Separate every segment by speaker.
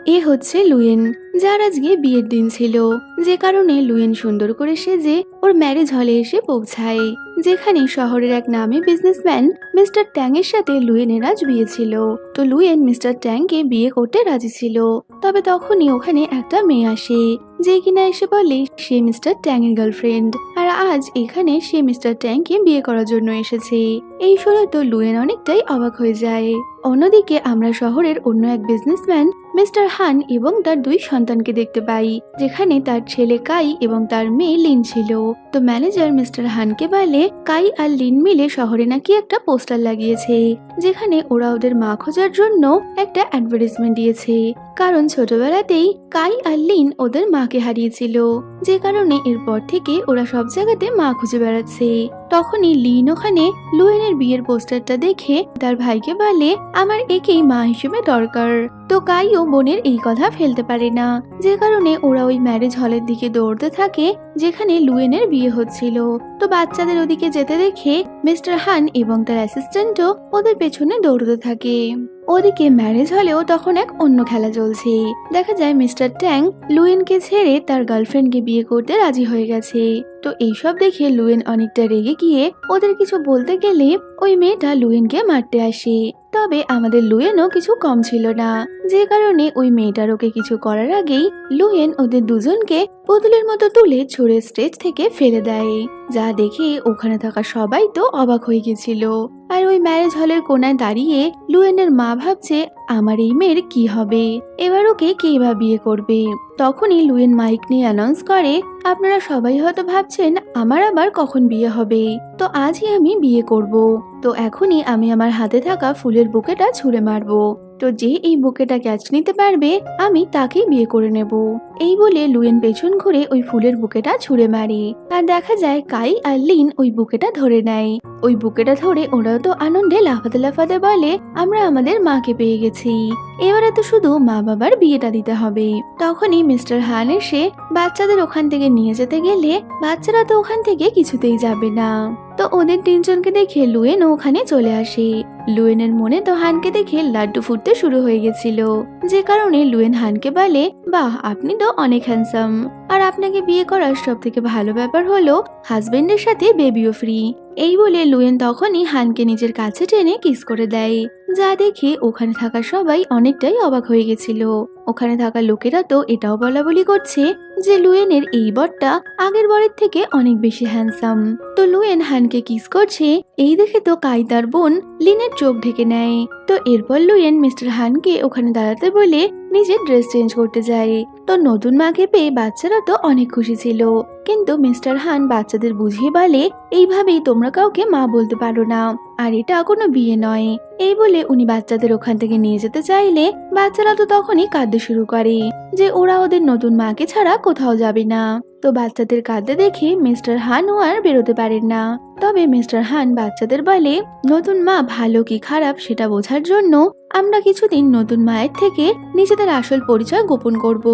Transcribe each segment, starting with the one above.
Speaker 1: এ হচ্ছে লুয়েন, যার আজকে বিয়ের দিন ছিল, যে কারণে লুয়েন সুন্দর করে সেজে ওর ম্যারেজ হলে এসে পৌঁছায়, যেখানে শহরের এক নামী বিজনেসম্যান মিস্টার ট্যাং এর সাথে লুয়েনের আজ বিয়ে ছিল। তো লুয়েন মিস্টার ট্যাংকে বিয়ে করতে রাজি ছিল। তবে তখনই ওখানে একটা মেয়ে আসে, যে কিনা এসে বলে সে মিস্টার ট্যাং এর গার্লফ্রেন্ড, আর আজ এখানে সে মিস্টার ট্যাংকে বিয়ে করার জন্য এসেছে। এই শুনে তো লুয়েন অনেকটাই অবাক হয়ে যায়। অন্যদিকে আমরা শহরের অন্য এক বিজনেসম্যান মিস্টার হান এবং তার দুই সন্তানকে দেখতে পাই, যেখানে তার ছেলে কাই এবং তার মেয়ে লিন ছিল। তো ম্যানেজার মিস্টার হানকে বলে কাই আর লিন মিলে শহরে নাকি একটা পোস্টার লাগিয়েছে, যেখানে ওরা ওদের মা খোঁজার জন্য একটা অ্যাডভার্টাইজমেন্ট দিয়েছে, কারণ ছোটবেলাতেই কাই আর লিন ওদের মাকে হারিয়েছিল, যে কারণে এরপর থেকে ওরা সব জায়গাতে মা খুঁজে বেড়াচ্ছে। তখনই লিন ওখানে লুয়েনের বিয়ের পোস্টারটা দেখে তার ভাইকে বলে আমার একেই মা হিসেবে দরকার। তো কাইও বোনের এই কথা ফেলতে পারে না, যে কারণে ওরা ওই ম্যারেজ হলের দিকে দৌড়তে থাকে, যেখানে লুয়েনের বিয়ে হচ্ছিল। তো বাচ্চাদের ওদিকে যেতে দেখে মিস্টার হান এবং তার অ্যাসিস্ট্যান্টও ওদের পেছনে দৌড়তে থাকে। ওদিকে ম্যারেজ হলেও তখন এক অন্য খেলা চলছে। দেখা যায় মিস্টার ট্যাং লুয়েনকে ছেড়ে তার গার্লফ্রেন্ডকে বিয়ে করতে রাজি হয়ে গেছে। তো এইসব দেখে লুয়েন অনেকটা রেগে গিয়ে ওদের কিছু বলতে গেলে ওই মেয়েটা লুয়েনকে মারতে আসে। তবে আমাদের লুয়েনও কিছু কম ছিল না, যে কারণে ওই মেয়েটার ওকে কিছু করার আগেই লুয়েন ওদের দুজনকে পুতুলের মতো তুলে ছুঁড়ে স্টেজ থেকে ফেলে দেয়, যা দেখে ওখানে থাকা সবাই তো অবাক হয়ে গেছিল। আর ওই ম্যারেজ হলের কোনায় দাঁড়িয়ে লুয়েনের মা ভাবছে আমার এই মেয়ের কি হবে, এবার ওকে কে বা বিয়ে করবে। তখনই লুয়েন মাইক নিয়ে অ্যানাউন্স করে আপনারা সবাই হয়তো ভাবছেন আমার আবার কখন বিয়ে হবে, তো আজই আমি বিয়ে করব। তো এখনই আমি আমার হাতে থাকা ফুলের বুকেটা ছুঁড়ে মারবো, তো যে এই বুকেটা ক্যাচ নিতে পারবে আমি তাকেই বিয়ে করে নেব। এই বলে লুয়েন পেছন ঘুরে ওই ফুলের বুকেটা ছুঁড়ে মারে, আর দেখা যায় কাই আর লিন ওই বুকেটা ধরে নেয়। ওই বুকেটা ধরে ওরাও তো আনন্দে লাফাতে লাফাতে বলে আমরা আমাদের মাকে পেয়ে গেছি, এবারে তো শুধু মা বাবার বিয়েটা দিতে হবে। তখনই মিস্টার হান এসে বাচ্চাদের ওখান থেকে নিয়ে যেতে গেলে বাচ্চারা তো ওখান থেকে কিছুতেই যাবে না। তো ওদের তিনজনকে দেখে লুয়েন ওখানে চলে আসে। লুয়েনের মনে তো হানকে দেখে লাড্ডু ফুটতে শুরু হয়ে গেছিল, যে কারণে লুয়েন হানকে বলে বাহ আপনি তো অনেক হ্যান্ডসাম, আর আপনাকে বিয়ে করার সব থেকে ভালো ব্যাপার হলো হাজবেন্ডের সাথে বেবিও ফ্রি। এই বলে লুয়েন তখনই হানকে নিজের কাছে টেনে কিস করে দেয়, যা দেখে ওখানে থাকা সবাই অনেকটাই অবাক হয়ে গেছিল। ওখানে থাকা লোকেরা তো এটাও বলা বলি করছে যে লুয়েনের এই বরটা আগের বরের থেকে অনেক বেশি হ্যান্ডসাম। তো লুয়েন হানকে কিস করছে এই দেখে তো কাই তার বোন লিনের চোখ ঢেকে নেয়। তো এরপর লুয়েন মিস্টার হানকে ওখানে দাঁড়াতে বলে নিজের ড্রেস চেঞ্জ করতে যায়। তো নতুন মাকে পেয়ে বাচ্চারা তো অনেক খুশি ছিল, কিন্তু মিস্টার হান বাচ্চাদের বুঝিয়ে বলে এইভাবেই তোমরা কাউকে মা বলতে পারো না, আর এটা কোনো বিয়ে নয়। এই বলে উনি বাচ্চাদের ওখান থেকে নিয়ে যেতে চাইলে বাচ্চারা তো তখনই কাঁদতে শুরু করে যে ওরা ওদের নতুন মাকে ছাড়া কোথাও যাবে না। তো বাচ্চাদের কাঁদতে দেখে মিস্টার হানও আর বেরোতে পারেন না। তবে মিস্টার হান বাচ্চাদের বলে নতুন মা ভালো কি খারাপ সেটা বোঝার জন্য আমরা কিছুদিন নতুন মায়ের থেকে নিজেদের আসল পরিচয় গোপন করব,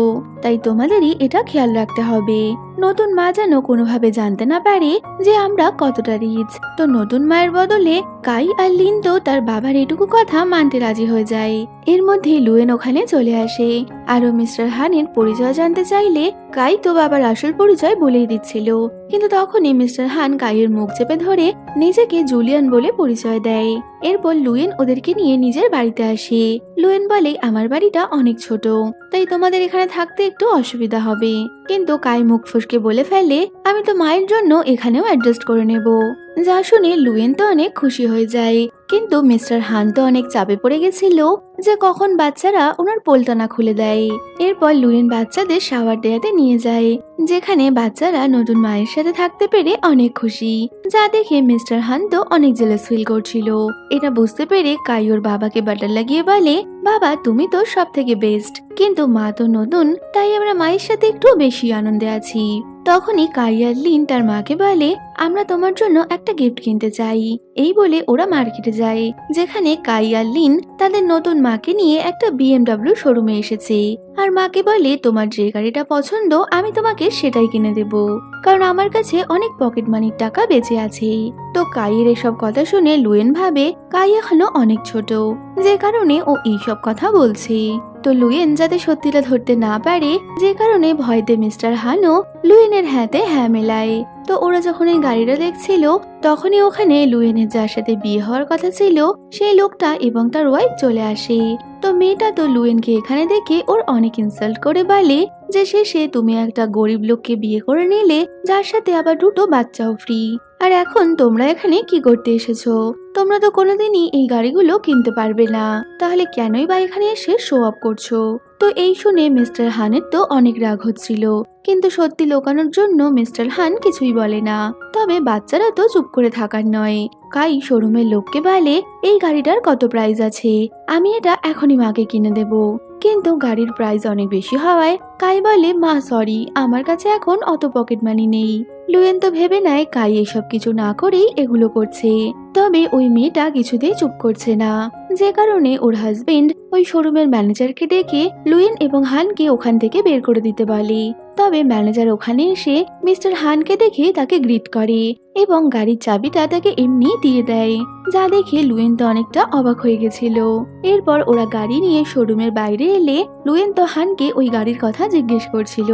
Speaker 1: তাই তোমাদেরই এটা খেয়াল রাখতে হবে নতুন মা যেন কোনোভাবে জানতে না পারে যে আমরা কতটা রিচ। তো নতুন মায়ের বদলে কাই আর লিন তো তার বাবার এটুকু কথা মানতে রাজি হয়ে যায়। এর মধ্যে লুয়েন ওখানে চলে আসে, আরো মিস্টার হানের পরিচয় জানতে চাইলে কাই তো বাবার আসল পরিচয় বলেই দিচ্ছিল, কিন্তু তখনই মিস্টার হান কাইয়ের মুখ চেপে ধরে নিজেকে জুলিয়ান বলে পরিচয় দেয়। এরপর লুয়েন ওদেরকে নিয়ে নিজের বাড়িতে আসে। লুয়েন বলে আমার বাড়িটা অনেক ছোট, তাই তোমাদের এখানে থাকতে একটু অসুবিধা হবে, কিন্তু কাই মুখ ফসকে বলে ফেলে আমি তো মায়ের জন্য এখানেও অ্যাডজাস্ট করে নেব। যা শুনে লুয়েন তো অনেক খুশি হয়ে যায়, কিন্তু মিস্টার হান তো অনেক চাপে পড়ে গেছিল যে কখন বাচ্চারা ওনার পোলটানা খুলে দেয়। এরপর লুয়েন বাচ্চাদের শাওয়ার দেয়াতে নিয়ে যায়, যেখানে বাচ্চারা নতুন মায়ের সাথে থাকতে পেরে অনেক খুশি, যা দেখে মিস্টার হান তো অনেক জেলাস ফিল করছিল। এটা বুঝতে পেরে কাই ওর বাবাকে বাটার লাগিয়ে বলে বাবা তুমি তো সব থেকে বেস্ট, কিন্তু মা তো নতুন, তাই আমরা মায়ের সাথে একটু বেশি আনন্দে আছি। তখনই কাই আর লিন তার মাকে বলে আমরা তোমার জন্য একটা গিফট কিনতে চাই। এই বলে ওরা মার্কেটে যায়, যেখানে কাই আর লিন তাদের নতুন মাকে নিয়ে একটা BMW শোরুমে এসেছে, আর মাকে বলে তোমার যে গাড়িটা পছন্দ আমি তোমাকে সেটাই কিনে দেব, কারণ আমার কাছে অনেক পকেট মানির টাকা বেঁচে আছে। তো কাইয়ের এসব কথা শুনে লুয়েন ভাবে কাই এখনো অনেক ছোট, যে কারণে ও এইসব কথা বলছে। তো লুয়েন যাতে সত্যিটা ধরতে না পারে, যে কারণে ভয়তে মিস্টার হানও লুয়েনের হাতে হ্যাঁ মেলায়। তো ওরা যখন এই গাড়িটা দেখছিল তখনই ওখানে লুয়েনের যার সাথে বিয়ে হওয়ার কথা ছিল সেই লোকটা এবং তার ওয়াইফ চলে আসে। তো মেয়েটা তো লুয়েনকে এখানে দেখে ওর অনেক ইনসাল্ট করে বলে যে শেষে তুমি একটা গরিব লোককে বিয়ে করে নিলে, যার সাথে আবার দুটো বাচ্চাও ফ্রি। আর এখন তোমরা এখানে কি করতে এসেছো? তোমরা তো কোনোদিনই এই গাড়িগুলো কিনতে পারবে না, তাহলে কেনই বা এখানে এসে শো অফ করছো? তো এই শুনে মিস্টার হানের তো অনেক রাগ হচ্ছিল, কিন্তু সত্যি লুকানোর জন্য মিস্টার হান কিছুই বলে না। তবে বাচ্চারা তো চুপ করে থাকার নয়। কাই শোরুমের লোককে বলে এই গাড়িটার কত প্রাইস আছে, আমি এটা এখনই মাকে কিনে দেব। কিন্তু গাড়ির প্রাইস অনেক বেশি হওয়ায় কাই বলে মা সরি, আমার কাছে এখন অত পকেট মানি নেই। লুয়েন তো ভেবে নেয় কাই এসব কিছু না করেই এগুলো করছে। তবে ওই মেয়েটা কিছুতেই চুপ করছে না, যে কারণে ওর হাজবেন্ড ওই শোরুমের ম্যানেজারকে ডেকে লুয়েন এবং হানকে ওখান থেকে বের করে দিতে বলে। তবে ম্যানেজার ওখানে এসে মিস্টার হানকে দেখে তাকে গ্রিট করে এবং গাড়ির চাবিটা তাকে এমনি দিয়ে দেয়, যা দেখে লুয়েন তো অনেকটা অবাক হয়ে গেছিল। এরপর ওরা গাড়ি নিয়ে শোরুমের বাইরে এলে লুয়েন তো হানকে ওই গাড়ির কথা জিজ্ঞেস করছিল।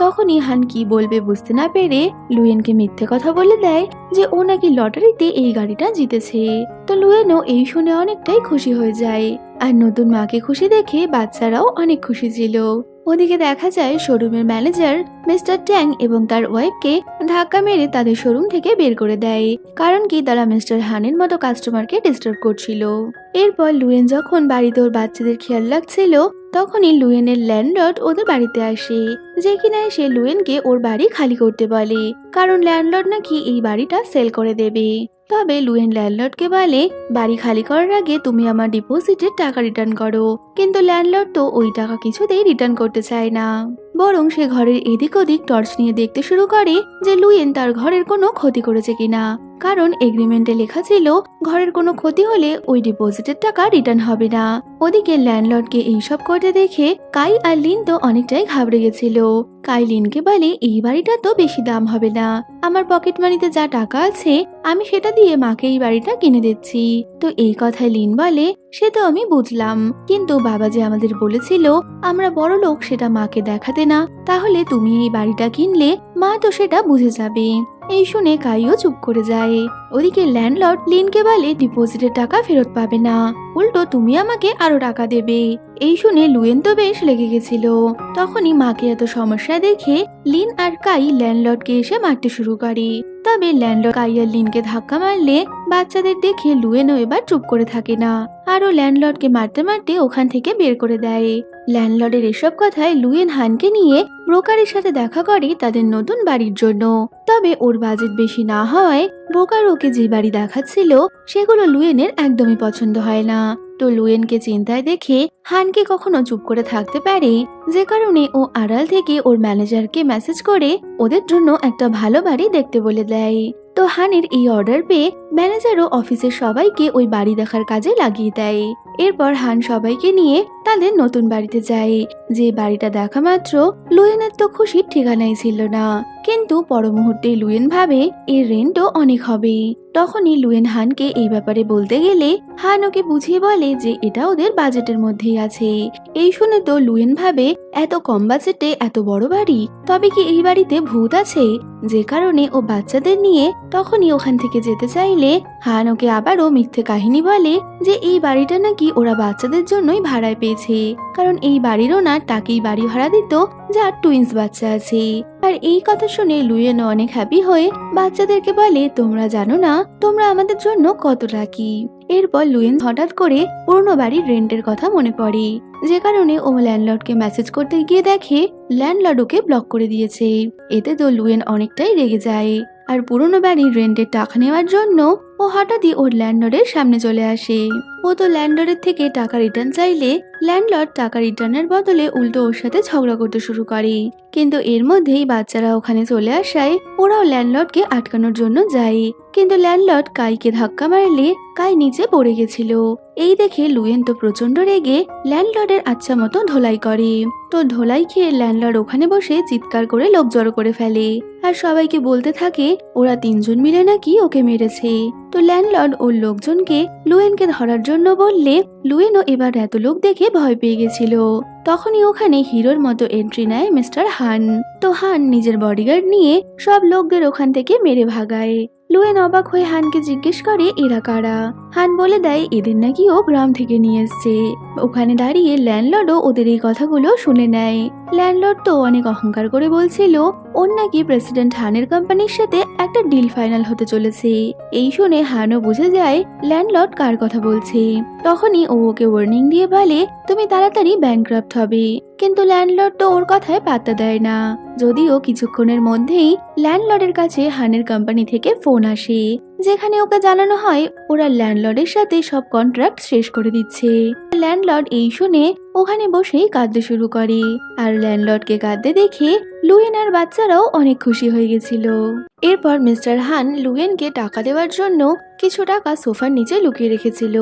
Speaker 1: তখনই হান কি বলবে বুঝতে না পেরে লুয়েনকে মিথ্যে কথা বলে দেয় যে ও নাকি লটারিতে এই গাড়িটা জিতেছে। তো লুয়েনও এই শুনে অনেকটাই খুশি হয়ে যায়, আর নতুন মাকে খুশি দেখে বাচ্চারাও অনেক খুশি ছিল। ওদিকে দেখা যায় শোরুমের ম্যানেজার মিস্টার ট্যাং এবং তার ওয়াইফকে ধাক্কা মেরে তাদের শোরুম থেকে বের করে দেয়, কারণ কি তারা মিস্টার হানের মতো কাস্টমারকে ডিস্টার্ব করছিল। এরপর লুয়েন যখন বাড়িতে ওর বাচ্চাদের খেয়াল রাখছিল তখনই লুয়েনের ল্যান্ডলর্ড ওদের বাড়িতে আসে, যে কিনা এসে লুয়েনকে ওর বাড়ি খালি করতে বলে, কারণ ল্যান্ডলর্ড নাকি এই বাড়িটা সেল করে দেবে। তবে লুয়েন ল্যান্ডলর্ডকে বলে বাড়ি খালি করার আগে তুমি আমার ডিপোজিটের টাকা রিটার্ন করো, কিন্তু ল্যান্ডলর্ড তো ওই টাকা কিছুতেই রিটার্ন করতে চায় না, বরং সে ঘরের এদিক ওদিক টর্চ নিয়ে দেখতে শুরু করে যে লুয়েন তার ঘরের কোনো ক্ষতি করেছে কিনা, কারণ এগ্রিমেন্টে লেখা ছিল ঘরের কোনো ক্ষতি হলে ওই ডিপোজিটের টাকা রিটার্ন হবে না। ওদিকে ল্যান্ডলর্ডকে এইসব করতে দেখে কাই আর লিন তো অনেকটাই ঘাবড়ে গেছিল। কাই লিনকে বলে এই বাড়িটা তো বেশি দাম হবে না, আমার পকেট মানিতে যা টাকা আছে আমি সেটা দিয়ে মাকে এই বাড়িটা কিনে দিচ্ছি। তো এই কথায় লিন বলে সে তো আমি বুঝলাম, কিন্তু বাবা যে আমাদের বলেছিল আমরা বড় লোক সেটা মাকে দেখাতে না, তাহলে তুমি এই বাড়িটা কিনলে মা তো সেটা বুঝে যাবে। এই শুনে কাইও চুপ করে যায়। ওদিকে ল্যান্ডলর্ড লিনকে বলে ডিপোজিটের টাকা ফেরত পাবে না, উল্টো তুমি আমাকে আরো টাকা দেবে। এই শুনে লুয়েন তো বেশ লেগে গেছিল। তখনই মাকে এত সমস্যা দেখে লিন আর কাই ল্যান্ডলর্ডকে এসে মারতে শুরু করে। তবে ল্যান্ডলর্ড কাই আর লিনকে ধাক্কা মারলে বাচ্চাদের দেখে লুয়েনও এবার চুপ করে থাকে না, আরো ল্যান্ডলর্ডকে মারতে মারতে ওখান থেকে বের করে দেয়। ল্যান্ডলর্ডের এসব কথায় লুয়েন হানকে নিয়ে ব্রোকারের সাথে দেখা করে তাদের নতুন বাড়ির জন্য। তবে ওর বাজেট বেশি না হওয়ায় ব্রোকার ওকে যে বাড়ি দেখাচ্ছিল সেগুলো লুয়েনের একদমই পছন্দ হয় না। তো লুয়েনকে চিন্তায় দেখে হানকে কখনো চুপ করে থাকতে পারে, যে কারণে ও আড়াল থেকে ওর ম্যানেজারকে মেসেজ করে ওদের জন্য একটা ভালো বাড়ি দেখতে বলে দেয়। তো হানের এই অর্ডার পেয়ে ম্যানেজারও অফিসের সবাইকে ওই বাড়ি দেখার কাজে লাগিয়ে দেয়। এরপর হান সবাইকে নিয়ে তাদের নতুন বাড়িতে যায়, যে বাড়িটা দেখা মাত্র লুয়েনের তো খুশির ঠিকানাই ছিল না, কিন্তু পর মুহূর্তে লুয়েন ভাবে এর রেন্টও অনেক হবে। তখনই লুয়েন হানকে এই ব্যাপারে বলতে গেলে হান ওকে বুঝিয়ে বলে যে এটা ওদের বাজেটের মধ্যেই আছে। এই শুনে তো লুয়েন ভাবে এত কম বাজেটে এত বড় বাড়ি, তবে কি এই বাড়িতে ভূত আছে, যে কারণে ও বাচ্চাদের নিয়ে তখনই ওখান থেকে যেতে চাইলে হান ওকে আবারও মিথ্যে কাহিনী বলে যে এই বাড়িটা নাকি ওরা বাচ্চাদের জন্যই ভাড়ায় পেয়েছে, কারণ এই বাড়ির ওনার তাকেই বাড়ি ভাড়া দিত যার টুইন্স বাচ্চা আছে। আর এই কথা শুনে লুয়েন অনেক হ্যাপি হয়ে বাচ্চাদেরকে বলে তোমরা জানো না তোমরা আমাদের জন্য কত লাকি। এরপর লুয়েন হঠাৎ করে পুরনো বাড়ির রেন্টের কথা মনে পড়ে, যে কারণে ও ল্যান্ডলর্ডকে মেসেজ করতে গিয়ে দেখে ল্যান্ডলর্ড ওকে ব্লক করে দিয়েছে। এতে তো লুয়েন অনেকটাই রেগে যায়, আর পুরনো বাড়ির রেন্টের টাকা নেওয়ার জন্য ও হঠাৎই ওর ল্যান্ডলর্ডের সামনে চলে আসে। ও তো ল্যান্ডলর্ডের থেকে টাকা রিটার্ন চাইলে ল্যান্ডলর্ড টাকা রিটার্নের বদলে উল্টো ওর সাথে ঝগড়া করতে শুরু করে, কিন্তু এর মধ্যেই বাচ্চারা ওখানে চলে আসায় ওরাও ল্যান্ডলর্ডকে আটকানোর জন্য যায়, কিন্তু ল্যান্ডলর্ড কাইকে ধাক্কা মারলে কাই নিচে পড়ে গেছিল। এই দেখে লুয়েন তো প্রচন্ড রেগে ল্যান্ডলর্ডের আচ্ছা মতো ধোলাই করে। তো ধোলাই খেয়ে ল্যান্ডলর্ড ওখানে বসে চিৎকার করে লোক জড়ো করে ফেলে, আর সবাইকে বলতে থাকে ওরা তিনজন মিলে নাকি ওকে মেরেছে। তো ল্যান্ডলর্ড ওর লোকজনকে লুয়েনকে ধরার জন্য বললে লুয়েনও এবার এত লোক দেখে ভয় পেয়ে গেছিল। তখনই ওখানে হিরোর মতো এন্ট্রি নেয় মিস্টার হান। তো হান নিজের বডিগার্ড নিয়ে সব লোকদের ওখান থেকে মেরে ভাগায়। লুয়েন অবাক হয়ে হানকে জিজ্ঞেস করে এরা কারা। হান বলে দেয় এদের নাকি ও গ্রাম থেকে নিয়ে এসছে। ওখানে দাঁড়িয়ে ল্যান্ডলর্ডও ওদের এই কথাগুলো শুনে নেয়। ল্যান্ডলর্ড তো অনেক অহংকার করে বলছিল ওর নাকি প্রেসিডেন্ট হানের কোম্পানির সাথে একটা ডিল ফাইনাল হতে চলেছে। এই শুনে হানও বুঝে যায় ল্যান্ডলর্ড কার কথা বলছে। তখনই ও ওকে ওয়ার্নিং দিয়ে বলে তুমি তাড়াতাড়ি ব্যাংক্রাফট হবে। কিন্তু ল্যান্ডলর্ড তো ওর কথায় পাত্তা দেয় না। যদিও কিছুক্ষণের মধ্যেই ল্যান্ডলর্ডের কাছে হানের কোম্পানি থেকে ফোন আসে, যেখানে ওকে জানানো হয় ওরা ল্যান্ডলর্ডের সাথে সব কন্ট্রাক্ট শেষ করে দিচ্ছে। ল্যান্ডলর্ড এই শুনে ওখানে বসেই কাঁদতে শুরু করে। আর ল্যান্ডলর্ডকে কাঁদতে দেখে লুয়েন আর বাচ্চারাও অনেক খুশি হয়ে গেছিল। এরপর মিস্টার হান লুয়েনকে টাকা দেওয়ার জন্য কিছু টাকা সোফার নিচে লুকিয়ে রেখেছিল,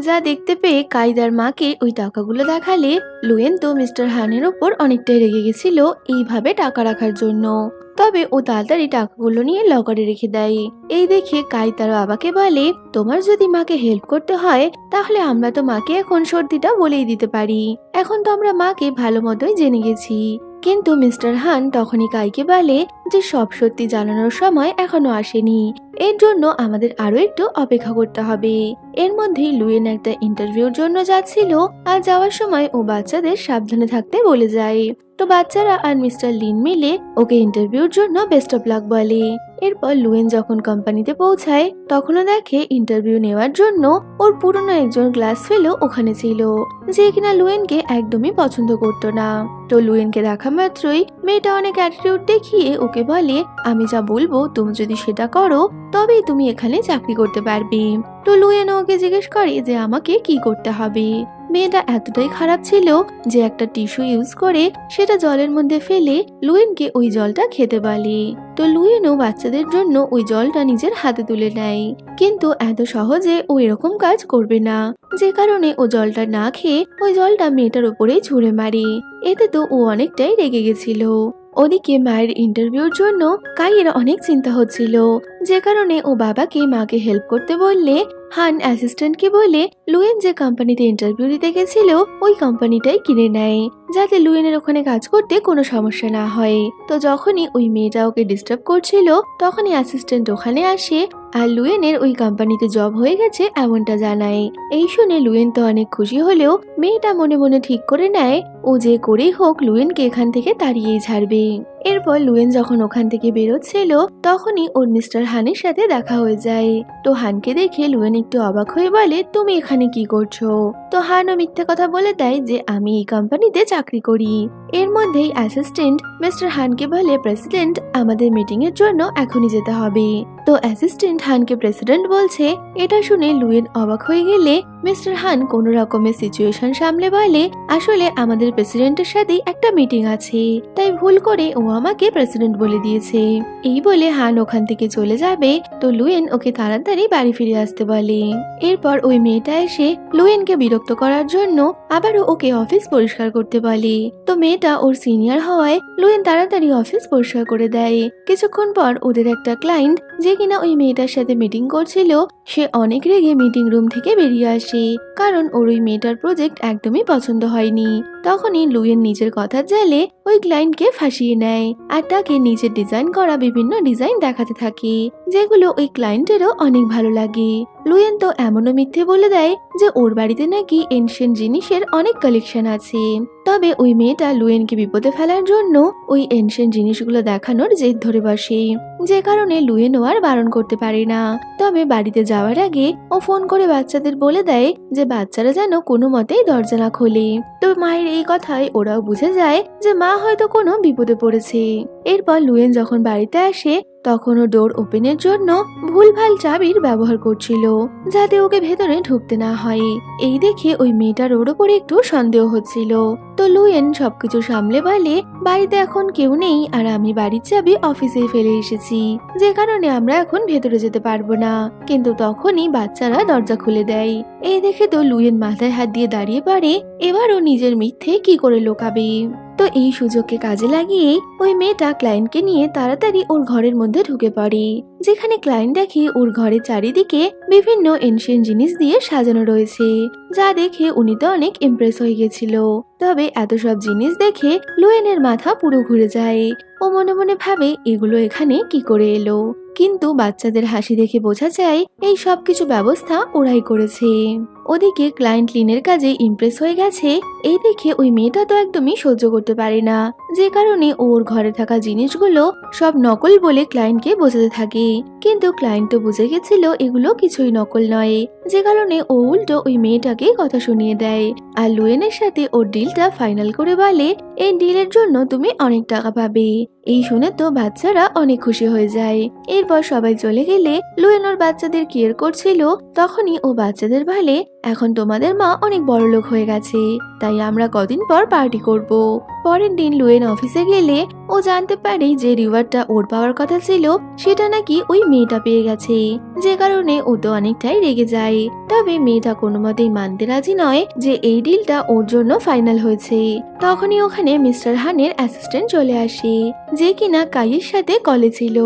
Speaker 1: যা দেখতে পেয়ে কাইদার মাকে ওই টাকাগুলো দেখালে লুয়েন তো মিস্টার হানের ওপর অনেকটাই রেগে গেছিল এইভাবে টাকা রাখার জন্য। তবে ও তাড়াতাড়ি টাকাগুলো নিয়ে লকারে রেখে দেয়। এই দেখে কাই তার বাবাকে বলে তোমার যদি মাকে হেল্প করতে হয় তাহলে আমরা তো মাকে এখন সর্দিটা বলেই দিতে পারি। এখন তো আমরা মাকে ভালো মতোই জেনে গেছি। কিন্তু মিস্টার হান তখনই কাইকে বলে যে সব সত্যি জানানোর সময় এখনো আসেনি, এর জন্য আমাদের আরো একটু অপেক্ষা করতে হবে। এর মধ্যেই লুয়েন একটা ইন্টারভিউর জন্য যাচ্ছিল, আর যাওয়ার সময় ও বাচ্চাদের সাবধানে থাকতে বলে যায়। তো বাচ্চারা আর মিস্টার লিন মিলে ওকে ইন্টারভিউর জন্য বেস্ট অফ লাক বলে। এরপর লুয়েন যখন কোম্পানিতে পৌঁছায় তখনও দেখে ইন্টারভিউ নেওয়ার জন্য ওর পুরনো একজন ক্লাস ফেলো ওখানে ছিল, যে কিনা লুয়েনকে একদমই পছন্দ করতো না। তো লুয়েনকে দেখা মাত্রই মেয়েটা অনেক অ্যাটিটিউড দেখিয়ে ওকে বলে আমি যা বলবো তুমি যদি সেটা করো তবেই তুমি এখানে চাকরি করতে পারবে। তো লুয়েন ওকে জিজ্ঞেস করে যে আমাকে কি করতে হবে। মেয়েটা এতটাই খারাপ ছিল যে একটা টিস্যু ইউজ করে সেটা জলের মধ্যে ফেলে লুয়েনকে ওই জলটা খেতে বলে। তো লুয়েনও বাচ্চাদের জন্য ওই জলটা নিজের হাতে তুলে নেয়, কিন্তু এত সহজে ও এরকম কাজ করবে না, যে কারণে ও জলটা না খেয়ে ওই জলটা মেয়েটার উপরেই ছুঁড়ে মারে। এতে তো ও অনেকটাই রেগে গেছিল। ওদিকে মায়ের ইন্টারভিউর জন্য কাইয়ের অনেক চিন্তা হচ্ছিল, যে কারণে ও বাবাকে মাকে হেল্প করতে বললে হান অ্যাসিস্ট্যান্টকে বলে লুয়েন যে কোম্পানিতে ইন্টারভিউ দিতে গেছিল ওই কোম্পানিটাই কিনে নেয়, যাতে লুয়েনের ওখানে কাজ করতে কোনো সমস্যা না হয়। তো যখনই ওই মেয়েটা ওকে ডিস্টার্ব করছিল তখনই অ্যাসিস্ট্যান্ট ওখানে আসে আর লুয়েনের ওই কোম্পানিতে জব হয়ে গেছে এমনটা জানায়। এই শুনে লুয়েন তো অনেক খুশি হলেও মেয়েটা মনে মনে ঠিক করে নেয় ও যে করেই হোক লুয়েনকে এখান থেকে তাড়িয়েই ছাড়বে। এরপর লুয়েন যখন ওখান থেকে বেরোচ্ছিল তখনই ওর মিস্টার হানের সাথে দেখা হয়ে যায়। তো হানকে দেখে লুয়েন একটু অবাক হয়ে বলে তুমি এখানে কি করছো। তো হানও মিথ্যে কথা বলে দেয় যে আমি এই কোম্পানিতে চাকরি করি। এর মধ্যেই অ্যাসিস্ট্যান্ট মিস্টার হানকে বলে প্রেসিডেন্ট আমাদের মিটিং এর জন্য এখনই যেতে হবে। তো অ্যাসিস্ট্যান্ট হানকে প্রেসিডেন্ট বলছে। এটা শুনে লুয়েন অবাক হয়ে গেলে মিস্টার হান কোন রকমের সিচুয়েশন সামলে বলে আসলে আমাদের প্রেসিডেন্টের সাথে একটা মিটিং আছে, তাই ভুল করে ও আমাকে প্রেসিডেন্ট বলে দিয়েছে। এই বলে হান ওখান থেকে চলে যাবে। তো লুয়েন ওকে তাড়াতাড়ি বাড়ি ফিরে আসতে বলে। এরপর ওই মেয়েটা এসে লুয়েনকে বিরক্ত করার জন্য আবারও ওকে অফিস পরিষ্কার করতে বলে। তো মেয়েটা ওর সিনিয়র হওয়ায় লুয়েন তাড়াতাড়ি অফিস পরিষ্কার করে দেয়। কিছুক্ষণ পর ওদের একটা ক্লায়েন্ট যে কিনা ওই মেয়েটার সাথে মিটিং করছিল সে অনেক রেগে মিটিং রুম থেকে বেরিয়ে আসে, কারণ ওর ওই মেয়েটার প্রজেক্ট একদমই পছন্দ হয়নি। তখনই লুয়েন নিজের কথার জালে ওই ক্লায়েন্টকে ফাঁসিয়ে নেয় আর তাকে নিজের ডিজাইন করা বিভিন্ন ডিজাইন দেখাতে থাকে, যেগুলো ওই ক্লায়েন্টেরও অনেক ভালো লাগে। লুয়েন তো এমনও মিথ্যে বলে দেয় যে ওর বাড়িতে নাকি এনশিয়েন্ট জিনিসের অনেক কালেকশন আছে। তবে ওই মেয়েটা লুয়েনকে বিপদে ফেলার জন্য ওই এনশিয়েন্ট জিনিসগুলো দেখানোর জেদ ধরে বসে, যে কারণে লুয়েনও আর বারণ করতে পারে না। তবে বাড়িতে যাওয়ার আগে ও ফোন করে বাচ্চাদের বলে দেয় যে বাচ্চারা যেন কোনো মতেই দরজা না খোলে। তো মায়ের এই কথায় ওরাও বুঝে যায় যে মা হয়তো কোনো বিপদে পড়েছে। এরপর লুয়েন যখন বাড়িতে আসে তখন ও ডোর ওপেনের জন্য ভুলভাল চাবির ব্যবহার করছিল, যাতে ওকে ভেতরে ঢুকতে না হয়। এই দেখে ওই মেয়েটার ওর উপরে একটু সন্দেহ হচ্ছিল। তো লুয়েন সবকিছু সামলে বলে বাড়িতে এখন কেউ নেই আর আমি বাড়ির চাবি অফিসে ফেলে এসেছি, যে কারণে আমরা এখন ভেতরে যেতে পারবো না। কিন্তু তখনই বাচ্চারা দরজা খুলে দেয়। এই দেখে তো লুয়েন মাথায় হাত দিয়ে দাঁড়িয়ে পড়ে, এবারও নিজের মিথ্যে কি করে লুকাবে। তো এই সুযোগকে কাজে লাগিয়ে ওই মেয়েটা ক্লায়েন্টকে নিয়ে তাড়াতাড়ি ওর ঘরের মধ্যে ঢুকে পড়ে, যেখানে ক্লায়েন্ট দেখে ওর ঘরের চারিদিকে বিভিন্ন এনশিয়েন্ট জিনিস দিয়ে সাজানো রয়েছে, যা দেখে উনি তো অনেক ইমপ্রেস হয়ে গেছিল। তবে এত সব জিনিস দেখে লুয়েনের মাথা পুরো ঘুরে যায়। ও মনে মনে ভাবে এগুলো এখানে কি করে এলো, কিন্তু বাচ্চাদের হাসি দেখে বোঝা যায় এই সব কিছু ব্যবস্থা ওরাই করেছে। ওদিকে ক্লায়েন্ট লিনের কাজে ইমপ্রেস হয়ে গেছে এই দেখে ওই মেয়েটা তো একদমই সহ্য করতে পারে না, যে কারণে ওর ঘরে থাকা জিনিসগুলো সব নকল বলে ক্লায়েন্টকে বোঝাতে থাকে। কিন্তু ক্লায়েন্ট তো বুঝে গেছিল এগুলো কিছুই নকল নয়, যে কারণে ও উল্টো ওই মেয়েটাকে কথা শুনিয়ে দেয় আর লুয়েনের সাথে ওর ডিলটা ফাইনাল করে বলে এই ডিলের জন্য তুমি অনেক টাকা পাবে। এই শুনে তো বাচ্চারা অনেক খুশি হয়ে যায়। এরপর সবাই চলে গেলে লুয়েন ওর বাচ্চাদের কেয়ার করছিল, তখনই ও বাচ্চাদের বলে এখন তোমাদের মা অনেক বড় লোক হয়ে গেছে, তাই আমরা কদিন পর পার্টি করব। পরের দিন লুয়েন অফিসে গেলে ও জানতে পারে যে রিওয়ার্ডটা ওর পাওয়ার কথা ছিল সেটা নাকি ওই মেয়েটা পেয়ে গেছে, যে কারণে ও তো অনেকটাই রেগে যায়। তবে মেয়েটা কোনো মতেই মানতে রাজি নয় যে এই ডিলটা ওর জন্য ফাইনাল হয়েছে। তখনই ওখানে মিস্টার হানের অ্যাসিস্ট্যান্ট চলে আসে, যে কিনা কাইয়ের সাথে কলে ছিল।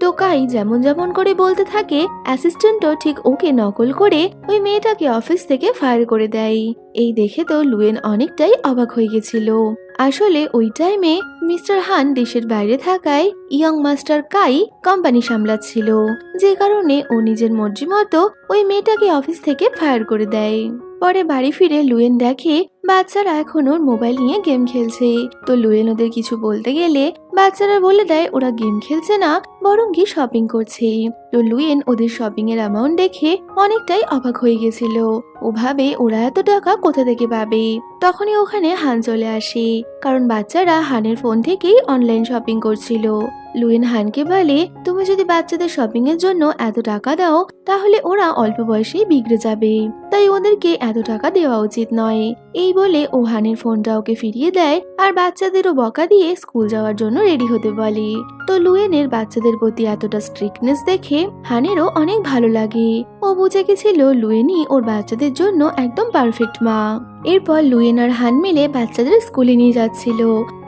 Speaker 1: তো কাই যেমন যেমন করে বলতে থাকে অ্যাসিস্ট্যান্টও ঠিক ওকে নকল করে ওই মেয়েটাকে অফিস থেকে ফায়ার করে দেয়। এই দেখে তো লুয়েন অনেকটাই অবাক হয়ে গেছিল। আসলে ওই টাইমে মিস্টার হান দেশের বাইরে থাকায় ইয়ং মাস্টার কাই কোম্পানি সামলাচ্ছিল, যে কারণে ও নিজের মর্জি মতো ওই মেয়েটাকে অফিস থেকে ফায়ার করে দেয়। পরে বাড়ি ফিরে লুয়েন দেখে বাচ্চারা এখন ওর মোবাইল নিয়ে গেম খেলছে। তো লুয়েন ওদের কিছু বলতে গেলে বাচ্চারা বলে দেয় ওরা গেম খেলছে না, বরং কি শপিং করছে। তো লুয়েন ওদের শপিং এর অ্যামাউন্ট দেখে অনেকটাই অবাক হয়ে গেছিল। ও ভাবে ওরা এত টাকা কোথা থেকে পাবে। তখনই ওখানে হান চলে আসে, কারণ বাচ্চারা হানের ফোন থেকেই অনলাইন শপিং করছিল। লুয়েন হানকে বলে তুমি যদি বাচ্চাদের শপিং এর জন্য এত টাকা দাও তাহলে ওরা অল্প বয়সেই বিগড়ে যাবে, তাই ওদেরকে এত টাকা দেওয়া উচিত নয়। এই বলে ও হানের ফোনটা ওকে ফিরিয়ে দেয় আর বাচ্চাদেরও বকা দিয়ে স্কুল যাওয়ার জন্য রেডি হতে বলে। তো লুয়েনের বাচ্চাদের প্রতি এতটা স্ট্রিক্টনেস দেখে হানেরও অনেক ভালো লাগে। ও বুঝে গেছিল লুয়েনই ওর বাচ্চাদের জন্য একদম পারফেক্ট মা। এরপর লুয়েন আর হান মিলে বাচ্চাদের স্কুলে নিয়ে যাচ্ছিল।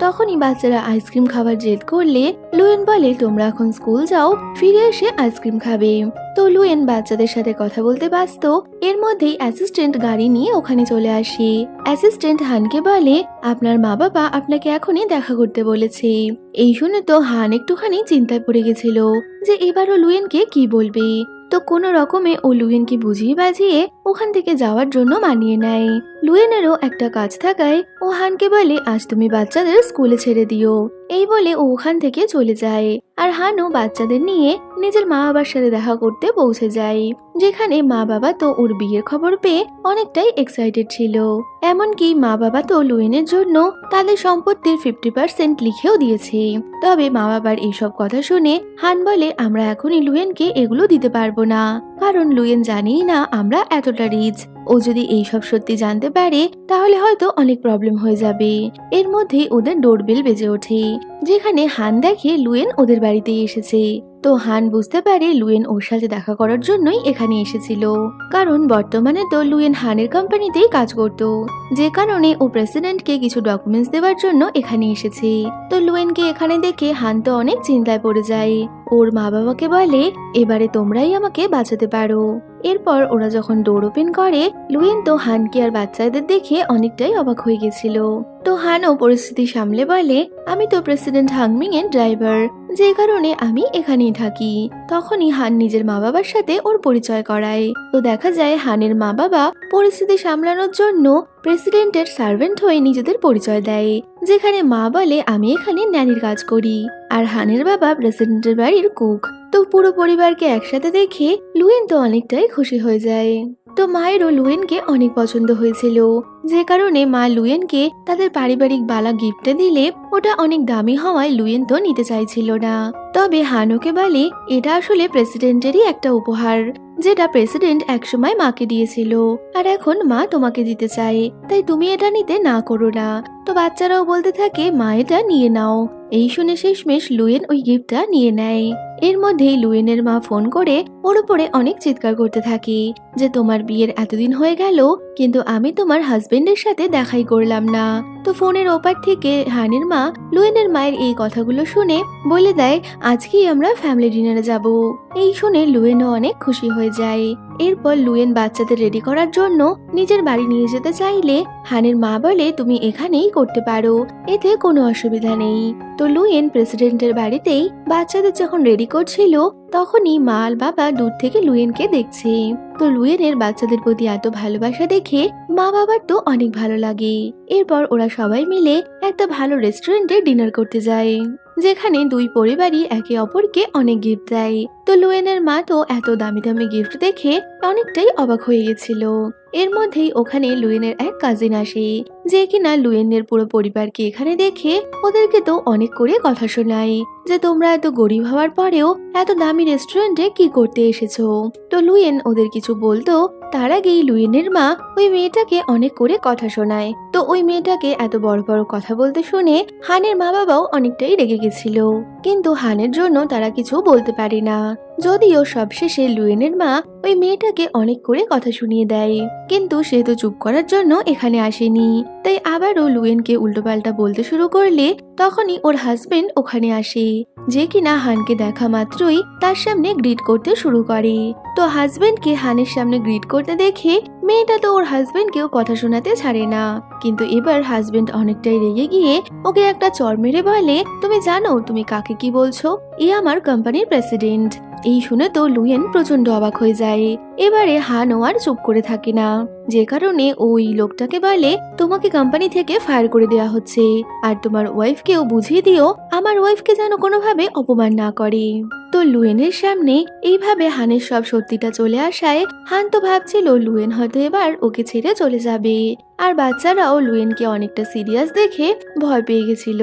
Speaker 1: তখনই বাচ্চারা আইসক্রিম খাবার জেদ করলে লুয়েন বলে তোমরা এখন স্কুল যাও, ফিরে এসে আইসক্রিম খাবে। তো লুয়েন বাচ্চাদের সাথে কথা বলতে ব্যস্ত, এর মধ্যেই অ্যাসিস্ট্যান্ট গাড়ি নিয়ে ওখানে চলে আসে। অ্যাসিস্ট্যান্ট হানকে বলে আপনার মা বাবা আপনাকে এখনই দেখা করতে বলেছে। এই শুনে তো হান একটুখানি চিন্তায় পড়ে গেছিল যে এবারও লুয়েনকে কি বলবে। তো কোনো রকমে ও লুয়েনকে বুঝিয়ে বাজিয়ে ওখান থেকে যাওয়ার জন্য মানিয়ে নেয়। লুয়েনেরও একটা কাজ থাকায় ও হানকে বলে আজ তুমি বাচ্চাদের স্কুলে ছেড়ে দিও। এই বলে ও ওখান থেকে চলে যায় আর হানও বাচ্চাদের নিয়ে নিজের মা বাবার সাথে দেখা করতে পৌঁছে যায়, যেখানে মা বাবা তো ওর বিয়ের খবর পেয়ে অনেকটাই এক্সাইটেড ছিল। এমনকি মা বাবা তো লুয়েনের জন্য তাদের সম্পত্তির 50% লিখেও দিয়েছে। তবে মা বাবার এইসব কথা শুনে হান বলে আমরা এখনই লুয়েনকে এগুলো দিতে পারবো না, কারণ লুয়েন জানেই না আমরা এতটা রিচ। ও যদি এইসব সত্যি জানতে পারে তাহলে হয়তো অনেক প্রবলেম হয়ে যাবে। এর মধ্যেই ওদের ডোরবেল বেজে ওঠে, যেখানে হান দেখে লুয়েন ওদের বাড়িতে এসেছে। তো হান বুঝতে পারে লুয়েন ওর সাথে দেখা করার জন্যই এখানে এসেছিল, কারণ বর্তমানে তো লুয়েন হানের কোম্পানিতেই কাজ করত, যে কারণে ও প্রেসিডেন্টকে কিছু ডকুমেন্টস দেওয়ার জন্য এখানে এসেছে। তো লুয়েনকে এখানে দেখে হান তো অনেক চিন্তায় পড়ে যায়। ওর মা বাবাকে বলে এবারে তোমরাই আমাকে বাঁচাতে পারো। এরপর ওরা যখন ডোর ওপেন করে লুয়েন তো হানকে আর বাচ্চাদের দেখে অনেকটাই অবাক হয়ে গেছিল। তো হানও পরিস্থিতি সামলে বলে আমি তো প্রেসিডেন্ট হাংমিং এর ড্রাইভার, যে কারণে আমি এখানেই থাকি। তখনই হান নিজের মা বাবার সাথে ওর পরিচয় করায়। তো দেখা যায় হানের মা বাবা পরিস্থিতি সামলানোর জন্য প্রেসিডেন্টের সার্ভেন্ট হয়ে নিজেদের পরিচয় দেয়, যেখানে মা বলে আমি এখানে ন্যানির কাজ করি আর হানের বাবা প্রেসিডেন্টের বাড়ির কুক। তো পুরো পরিবারকে একসাথে দেখে লুয়েন তো অনেকটাই খুশি হয়ে যায়। তো মায়েরও লুয়েনকে অনেক পছন্দ হয়েছিল, যে কারণে মা লুয়েনকে তাদের পারিবারিক বালা গিফটে দিলে ওটা অনেক দামি হওয়ায় লুয়েন তো নিতে চাইছিল না। তবে হানুকে বলে এটা আসলে প্রেসিডেন্টেরই একটা উপহার, যেটা প্রেসিডেন্ট একসময় মাকে দিয়েছিল আর এখন মা তোমাকে দিতে চায়, তাই তুমি এটা নিতে না করো না। তো বাচ্চারাও বলতে থাকে মা এটা নিয়ে নাও। এই শুনে শেষমেশ লুয়েন ওই গিফটটা নিয়ে নেয়। এর মধ্যেই লুয়েনের মা ফোন করে ওর উপরে অনেক চিৎকার করতে থাকে যে তোমার বিয়ের এতদিন হয়ে গেল কিন্তু আমি তোমার হাজবেন্ডের সাথে দেখাই করলাম না। তো ফোনের ওপার থেকে হানের মা লুয়েনের মায়ের এই কথাগুলো শুনে বলে দেয় আজকেই আমরা ফ্যামিলি ডিনারে যাব। এই শুনে লুয়েনও অনেক খুশি হয়ে যায়। এরপর লুয়েন বাচ্চাদের রেডি করার জন্য নিজের বাড়ি নিয়ে যেতে চাইলে হানের মা বলে তুমি এখানেই করতে পারো, এতে কোনো অসুবিধা নেই। তো লুয়েন প্রেসিডেন্টের বাড়িতেই বাচ্চাদের যখন রেডি করছিল তখনই মা আর বাবা দূর থেকে লুয়েনকে দেখছে। তো লুয়েনের বাচ্চাদের প্রতি এত ভালোবাসা দেখে মা বাবার তো অনেক ভালো লাগে। এরপর ওরা সবাই মিলে একটা ভালো রেস্টুরেন্টে ডিনার করতে যায়, যেখানে দুই পরিবারই একে অপরকে অনেক গিফট দেয়। তো লুয়েনের মা তো এত দামি দামি গিফট দেখে অনেকটাই অবাক হয়ে গেছিল। এর মধ্যেই ওখানে লুয়েনের এক কাজিন আসে, যে কিনা লুয়েনের পুরো পরিবারকে এখানে দেখে ওদেরকে তো অনেক করে কথা শোনায় যে তোমরা এত গরিব হওয়ার পরেও এত দামি রেস্টুরেন্টে কি করতে এসেছো। তো লুয়েন ওদের কিছু বলতো তার আগেই লুয়েনের মা ওই মেয়েটাকে অনেক করে কথা শোনায়। তো ওই মেয়েটাকে এত বড় বড় কথা বলতে শুনে হানের মা বাবাও অনেকটাই রেগে গেছিল, কিন্তু হানের জন্য তারা কিছু বলতে পারে না। যদিও সবশেষে লুয়েনের মা ওই মেয়েটাকে অনেক করে কথা শুনিয়ে দেয়, কিন্তু সে তো চুপ করার জন্য এখানে আসেনি। তাই আবারও লুয়েনকে উল্টোপাল্টা বলতে শুরু করলে তখনই ওর হাজবেন্ড ওখানে আসে, যে কিনা হানকে দেখা মাত্রই তার সামনে গ্রিট করতে শুরু করে। তো হাজবেন্ডকে হানের সামনে গ্রিট করতে দেখে মেয়েটা তো ওর হাজবেন্ডকেও কথা শোনাতে ছাড়ে না, কিন্তু এবার হাজবেন্ড অনেকটাই রেগে গিয়ে ওকে একটা চড় মেরে বলে তুমি জানো তুমি কাকে কি বলছো, এ আমার কোম্পানির প্রেসিডেন্ট। এই শুনে তো লুয়েন প্রচন্ড অবাক হয়ে যায়। এবারে হানও আর চুপ করে থাকে না, যে কারণে ওই লোকটাকে বলে তোমাকে কোম্পানি থেকে ফায়ার করে দেওয়া হচ্ছে, আর তোমার ওয়াইফকেও বুঝিয়ে দিও আমার ওয়াইফকে যেন কোনোভাবে অপমান না করে। তো লুয়েনের সামনে এইভাবে হানের সব সত্যিটা চলে আসায় হান তো ভাবছিল লুয়েন হয়তো এবার ওকে ছেড়ে চলে যাবে, আর বাচ্চারাও লুয়েনকে অনেকটা সিরিয়াস দেখে ভয় পেয়ে গেছিল।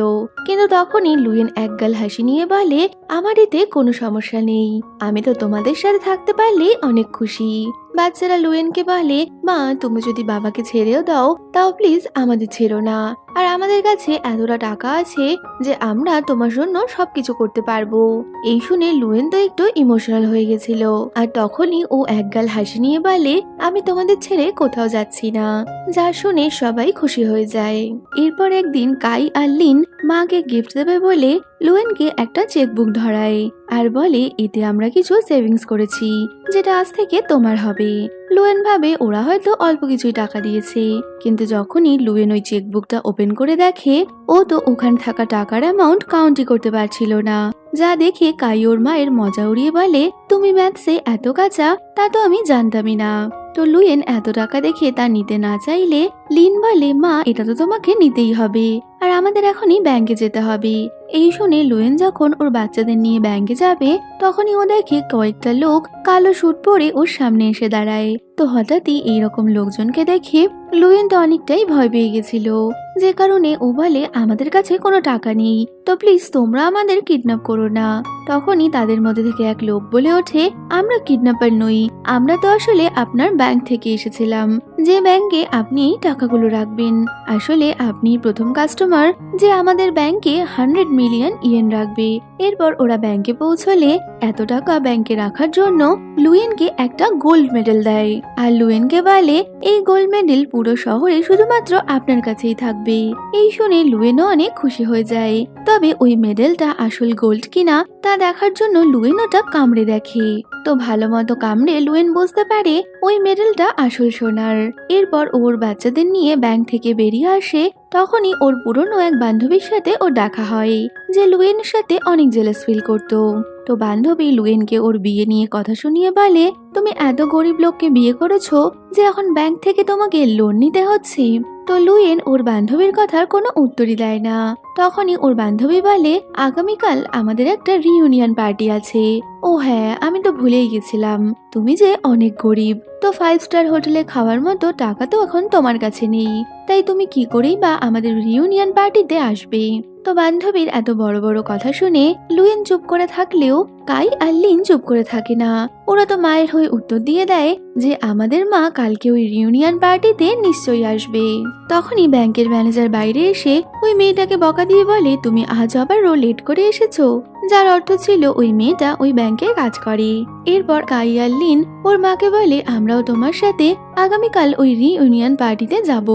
Speaker 1: কিন্তু তখনই লুয়েন একগাল হাসি নিয়ে বলে আমার এতে কোনো সমস্যা নেই, আমি তো তোমাদের সাথে থাকতে পারলেই অনেক খুশি। বাচ্চারা লুয়েনকে বলে মা তুমি যদি বাবাকে ছেড়েও দাও তাও প্লিজ আমাদের ছেড়ো না, আর আমাদের কাছে এতটা টাকা আছে যে আমরা তোমার জন্য সবকিছু করতে পারবো। এই শুনে লুয়েন তো একটু ইমোশনাল হয়ে গেছিল, আর তখনই ও একগাল হাসি নিয়ে বলে আমি তোমাদের ছেড়ে কোথাও যাচ্ছি না, যা শুনে সবাই খুশি হয়ে যায়। এরপর একদিন কাই আর লিন মাকে গিফট দেবে বলে লুয়েনকে একটা চেকবুক ধরায় আর বলে এতে আমরা কিছু সেভিংস করেছি যেটা আজ থেকে তোমার হবে। লুয়েন ভাবে ওরা হয়তো অল্প কিছুই টাকা দিয়েছে, কিন্তু যখনই লুয়েন ওই চেকবুকটা ওপেন করে দেখে ও তো ওখানে থাকা টাকার অ্যামাউন্ট কাউন্টই করতে পারছিল না, যা দেখে কাই ওর মায়ের মজা উড়িয়ে বলে তুমি ম্যাথসে এত কাঁচা তা তো আমি জানতামই না। তো লুয়েন এত টাকা দেখে তা নিতে না চাইলে লিন বলে মা এটা তো তোমাকে নিতেই হবে, আর আমাদের এখনই ব্যাংকে যেতে হবে। এই শুনে লুয়েন যখন ওর বাচ্চাদের নিয়ে ব্যাংকে যাবে তখনই ও দেখে কয়েকটা লোক কালো স্যুট পরে ওর সামনে এসে দাঁড়ায়। তো হঠাৎই এইরকম লোকজনকে দেখে লুয়েন তো অনেকটাই ভয় পেয়ে গেছিল, যে কারণে ও বলে আমাদের কাছে কোনো টাকা নেই, তো প্লিজ তোমরা আমাদের কিডন্যাপ করো না। তখনই তাদের মধ্যে থেকে এক লোক বলে ওঠে আমরা কিডন্যাপার নই, আমরা তো আসলে আপনার ব্যাংক থেকে এসেছিলাম, যে ব্যাংকে আপনি এই টাকাগুলো রাখবেন। আসলে আপনি প্রথম কাস্টমার যে আমাদের ব্যাংকে 100 মিলিয়ন ইয়েন রাখবে। এরপর ওরা ব্যাংকে পৌঁছলে এত টাকা ব্যাংকে রাখার জন্য লুয়েনকে একটা গোল্ড মেডেল দেয়, আর লুয়েনকে বলে এই গোল্ড মেডেল পুরো শহরে শুধুমাত্র আপনার কাছেই থাকবে। এই শুনে লুয়েনও অনেক খুশি হয়ে যায়, তবে ওই মেডেলটা আসল গোল্ড কিনা তা দেখার জন্য লুয়েন ওটা কামড়ে দেখে। তো ভালো মতো কামড়ে লুয়েন বুঝতে পারে ওই মেডেলটা আসল সোনার। এরপর ওর বাচ্চাদের নিয়ে ব্যাংক থেকে বেরিয়ে আসে, তখনই ওর পুরনো এক বান্ধবীর সাথে ওর দেখা হয়, যে লুয়েনের সাথে অনেক জেলাস ফিল করতো। তো বান্ধবী লুয়েনকে ওর বিয়ে নিয়ে কথা শুনিয়ে বলে তুমি এত গরিব লোককে বিয়ে করেছো যে এখন ব্যাংক থেকে তোমাকে লোন নিতে হচ্ছে। তো লুয়েন ওর বান্ধবীর কথার কোনো উত্তরই দেয় না। তখনই ওর বান্ধবী বলে আগামীকাল আমাদের একটা রিইউনিয়ন পার্টি আছে। ও হ্যাঁ আমি তো ভুলেই গেছিলাম, তুমি যে অনেক গরিব, তো 5 স্টার হোটেলে খাওয়ার মতো টাকা তো এখন তোমার কাছে নেই, তাই তুমি কি করেই বা আমাদের রিইউনিয়ন পার্টিতে আসবে। তো বান্ধবীর এত বড় বড় কথা শুনে লুয়েন চুপ করে থাকলেও কাই আর লিন চুপ করে থাকে না। ওরা তো মায়ের হয়ে উত্তর দিয়ে দেয় যে আমাদের মা কালকে ওই রিউনিয়ন পার্টিতে নিশ্চয়ই আসবে। তখনই ব্যাংকের ম্যানেজার বাইরে এসে ওই মেয়েটাকে বকা দিয়ে বলে, তুমি আজ আবারও লেট করে এসেছো, যার অর্থ ছিল ওই মেয়েটা ওই ব্যাংকে কাজ করে। এরপর কাই আর লিন ওর মাকে বলে, আমরাও তোমার সাথে আগামীকাল ওই রিউনিয়ন পার্টিতে যাব।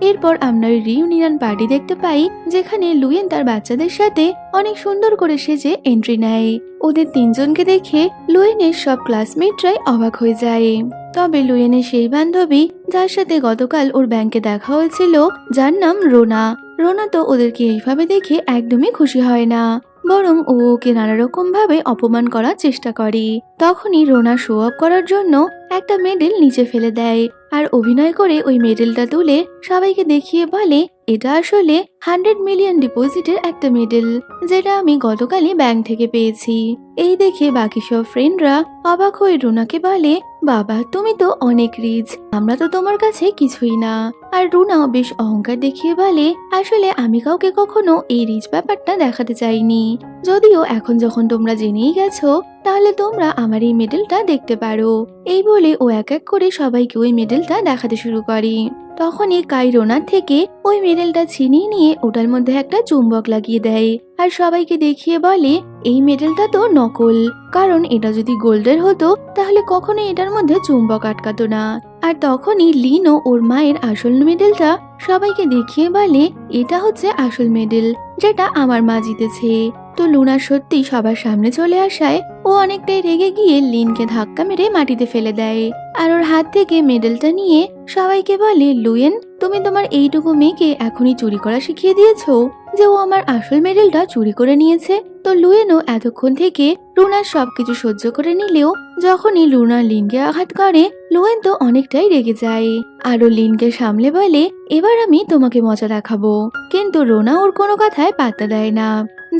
Speaker 1: এরপর আমরা ওই রিউনিয়ন পার্টি দেখতে পাই যেখানে লুয়েন তার বাচ্চাদের সাথে অনেক সুন্দর করে সেজে এন্ট্রি নেয়। ওদের তিনজনকে দেখে লুয়েনের সব ক্লাসমেটরাই অবাক হয়ে যায়। তবে লুয়েনের সেই বান্ধবী যার সাথে গতকাল ওর ব্যাংকে দেখা হয়েছিল, যার নাম রোনা, রোনা তো ওদেরকে এইভাবে দেখে একদমই খুশি হয় না, বরং ও ওকে নানা রকম ভাবে অপমান করার চেষ্টা করে। তখনই রোনা শো অফ করার জন্য একটা মেডেল নিচে ফেলে দেয় আর অভিনয় করে ওই মেডেলটা তুলে সবাইকে দেখিয়ে বলে, এটা আসলে 100 মিলিয়ন ডিপোজিটের একটা মেডেল, যেটা আমি গতকালই ব্যাংক থেকে পেয়েছি। এই দেখে বাকি সব ফ্রেন্ডরা অবাক হয়ে রুনাকে বলে, বাবা তুমি তো অনেক রিচ, আমরা তো তোমার কাছে কিছুই না। আর রুনাও বেশ অহংকার দেখিয়ে বলে, আসলে আমি কাউকে কখনো এই রিচ ব্যাপারটা দেখাতে চাইনি, যদিও এখন যখন তোমরা জেনেই গেছো তাহলে তোমরা আমার এই মেডেলটা দেখতে পারো। এই বলে ও এক এক করে সবাইকে ওই মেডেলটা দেখাতে শুরু করে। তখনই কাই রোনার থেকে ওই মেডেলটা ছিনিয়ে নিয়ে ওটার মধ্যে একটা চুম্বক লাগিয়ে দেয় আর সবাইকে দেখিয়ে বলে, এই মেডেলটা তো নকল, কারণ এটা যদি গোল্ডের হতো তাহলে কখনোই এটার মধ্যে চুম্বক আটকাতো না। আর তখনই লিনও ওর মায়ের আসল মেডেলটা সবাইকে দেখিয়ে বলে, এটা হচ্ছে আসল মেডেল, যেটা আমার মা জিতেছে। তো লুনা সত্যি সবার সামনে চলে আসায় ও অনেকটাই রেগে গিয়ে লিনকে ধাক্কা মেরে মাটিতে ফেলে দেয় আর ওর হাত থেকে মেডেলটা নিয়ে সবাইকে বলে, লুয়েন তুমি তোমার এইটুকু মেয়েকে এখনই চুরি করা শিখিয়ে দিয়েছো যে ও আমার আসল মেডেলটা চুরি করে নিয়েছে। তো লুয়েনও এতক্ষণ থেকে লুনার সবকিছু সহ্য করে নিলেও যখনই লুনা লিনকে আঘাত করে লুয়েন তো অনেকটাই রেগে যায় আর ও লিনকে সামলে বলে, এবার আমি তোমাকে মজা দেখাবো। কিন্তু রোনা ওর কোনো কথায় পাত্তা দেয় না,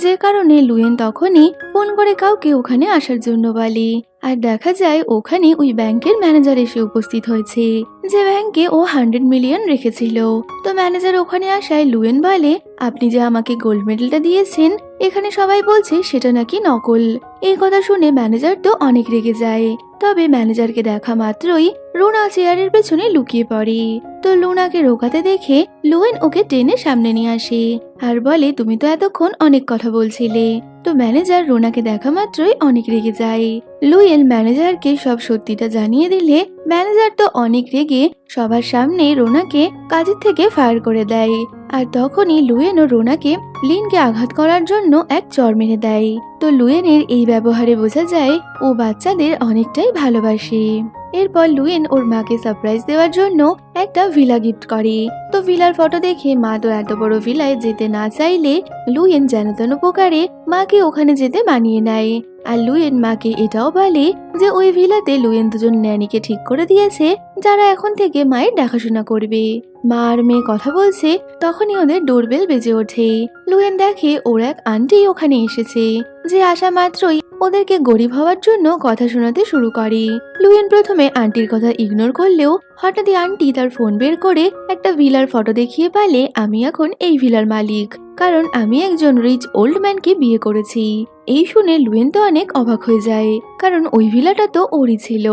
Speaker 1: যে কারণে লুয়েন তখনই ফোন করে কাউকে ওখানে আসার জন্য বলে। আর দেখা যায় ওখানে ওই ব্যাংকের ম্যানেজার এসে উপস্থিত হয়েছে, যে ব্যাংকে ও 100 মিলিয়ন রেখেছিল। তো ম্যানেজার ওখানে আসায় লুয়েন বলে, আপনি যে আমাকে গোল্ড মেডেলটা দিয়েছেন এখানে সবাই বলছে সেটা নাকি নকল। এই কথা শুনে ম্যানেজার তো অনেক রেগে যায়। তবে ম্যানেজারকে দেখা মাত্রই রুনা চেয়ারের পেছনে লুকিয়ে পড়ে। তো লুনাকে রোকাতে দেখে লুয়েন ওকে টেনে সামনে নিয়ে আসে আর বলে, তুমি তো এতক্ষণ অনেক কথা বলছিলে। তো ম্যানেজার রুনাকে দেখা মাত্রই অনেক রেগে যায়। লুয়েন ম্যানেজারকে সব সত্যিটা জানিয়ে দিলে ম্যানেজার তো অনেক রেগে সবার সামনে রোনাকে কাজের থেকে ফায়ার করে দেয়। আর তখনই লুয়েন ও রোনাকে লিনকে আঘাত করার জন্য এক চড় মেরে দেয়। তো লুয়েনের এই ব্যবহারে বোঝা যায় ও বাচ্চাদের অনেকটাই ভালোবাসে। এরপর লুয়েন ওর মাকে সারপ্রাইজ দেওয়ার জন্য একটা ভিলা গিফট করে। তো ভিলার ফটো দেখে মা তো এত বড় ভিলায় যেতে না চাইলে লুয়েন যেন তেন প্রকারে মাকে ওখানে যেতে মানিয়ে নেয়। আর লুয়েন মাকে এটাও বলে যে ওই ভিলাতে লুয়েন দুজন ন্যানিকে ঠিক করে দিয়েছে, যারা এখন থেকে মায়ের দেখাশোনা করবে। মা আর মেয়ে কথা বলছে, তখনই ওদের ডোরবেল বেজে ওঠে। লুয়েন দেখে ওর এক আন্টি ওখানে এসেছে, যে আসা মাত্রই ওদেরকে গরিব হওয়ার জন্য কথা শোনাতে শুরু করে। লুয়েন প্রথমে আন্টির কথা ইগনোর করলেও হঠাৎই আন্টি তার ফোন বের করে একটা ভিলার ফটো দেখিয়ে বলে, আমি এখন এই ভিলার মালিক, কারণ আমি একজন রিচ ওল্ড ম্যানকে বিয়ে করেছি। এই শুনে লুয়েন তো অনেক অবাক হয়ে যায়, কারণ ওই ভিলাটা তো ওরই ছিল।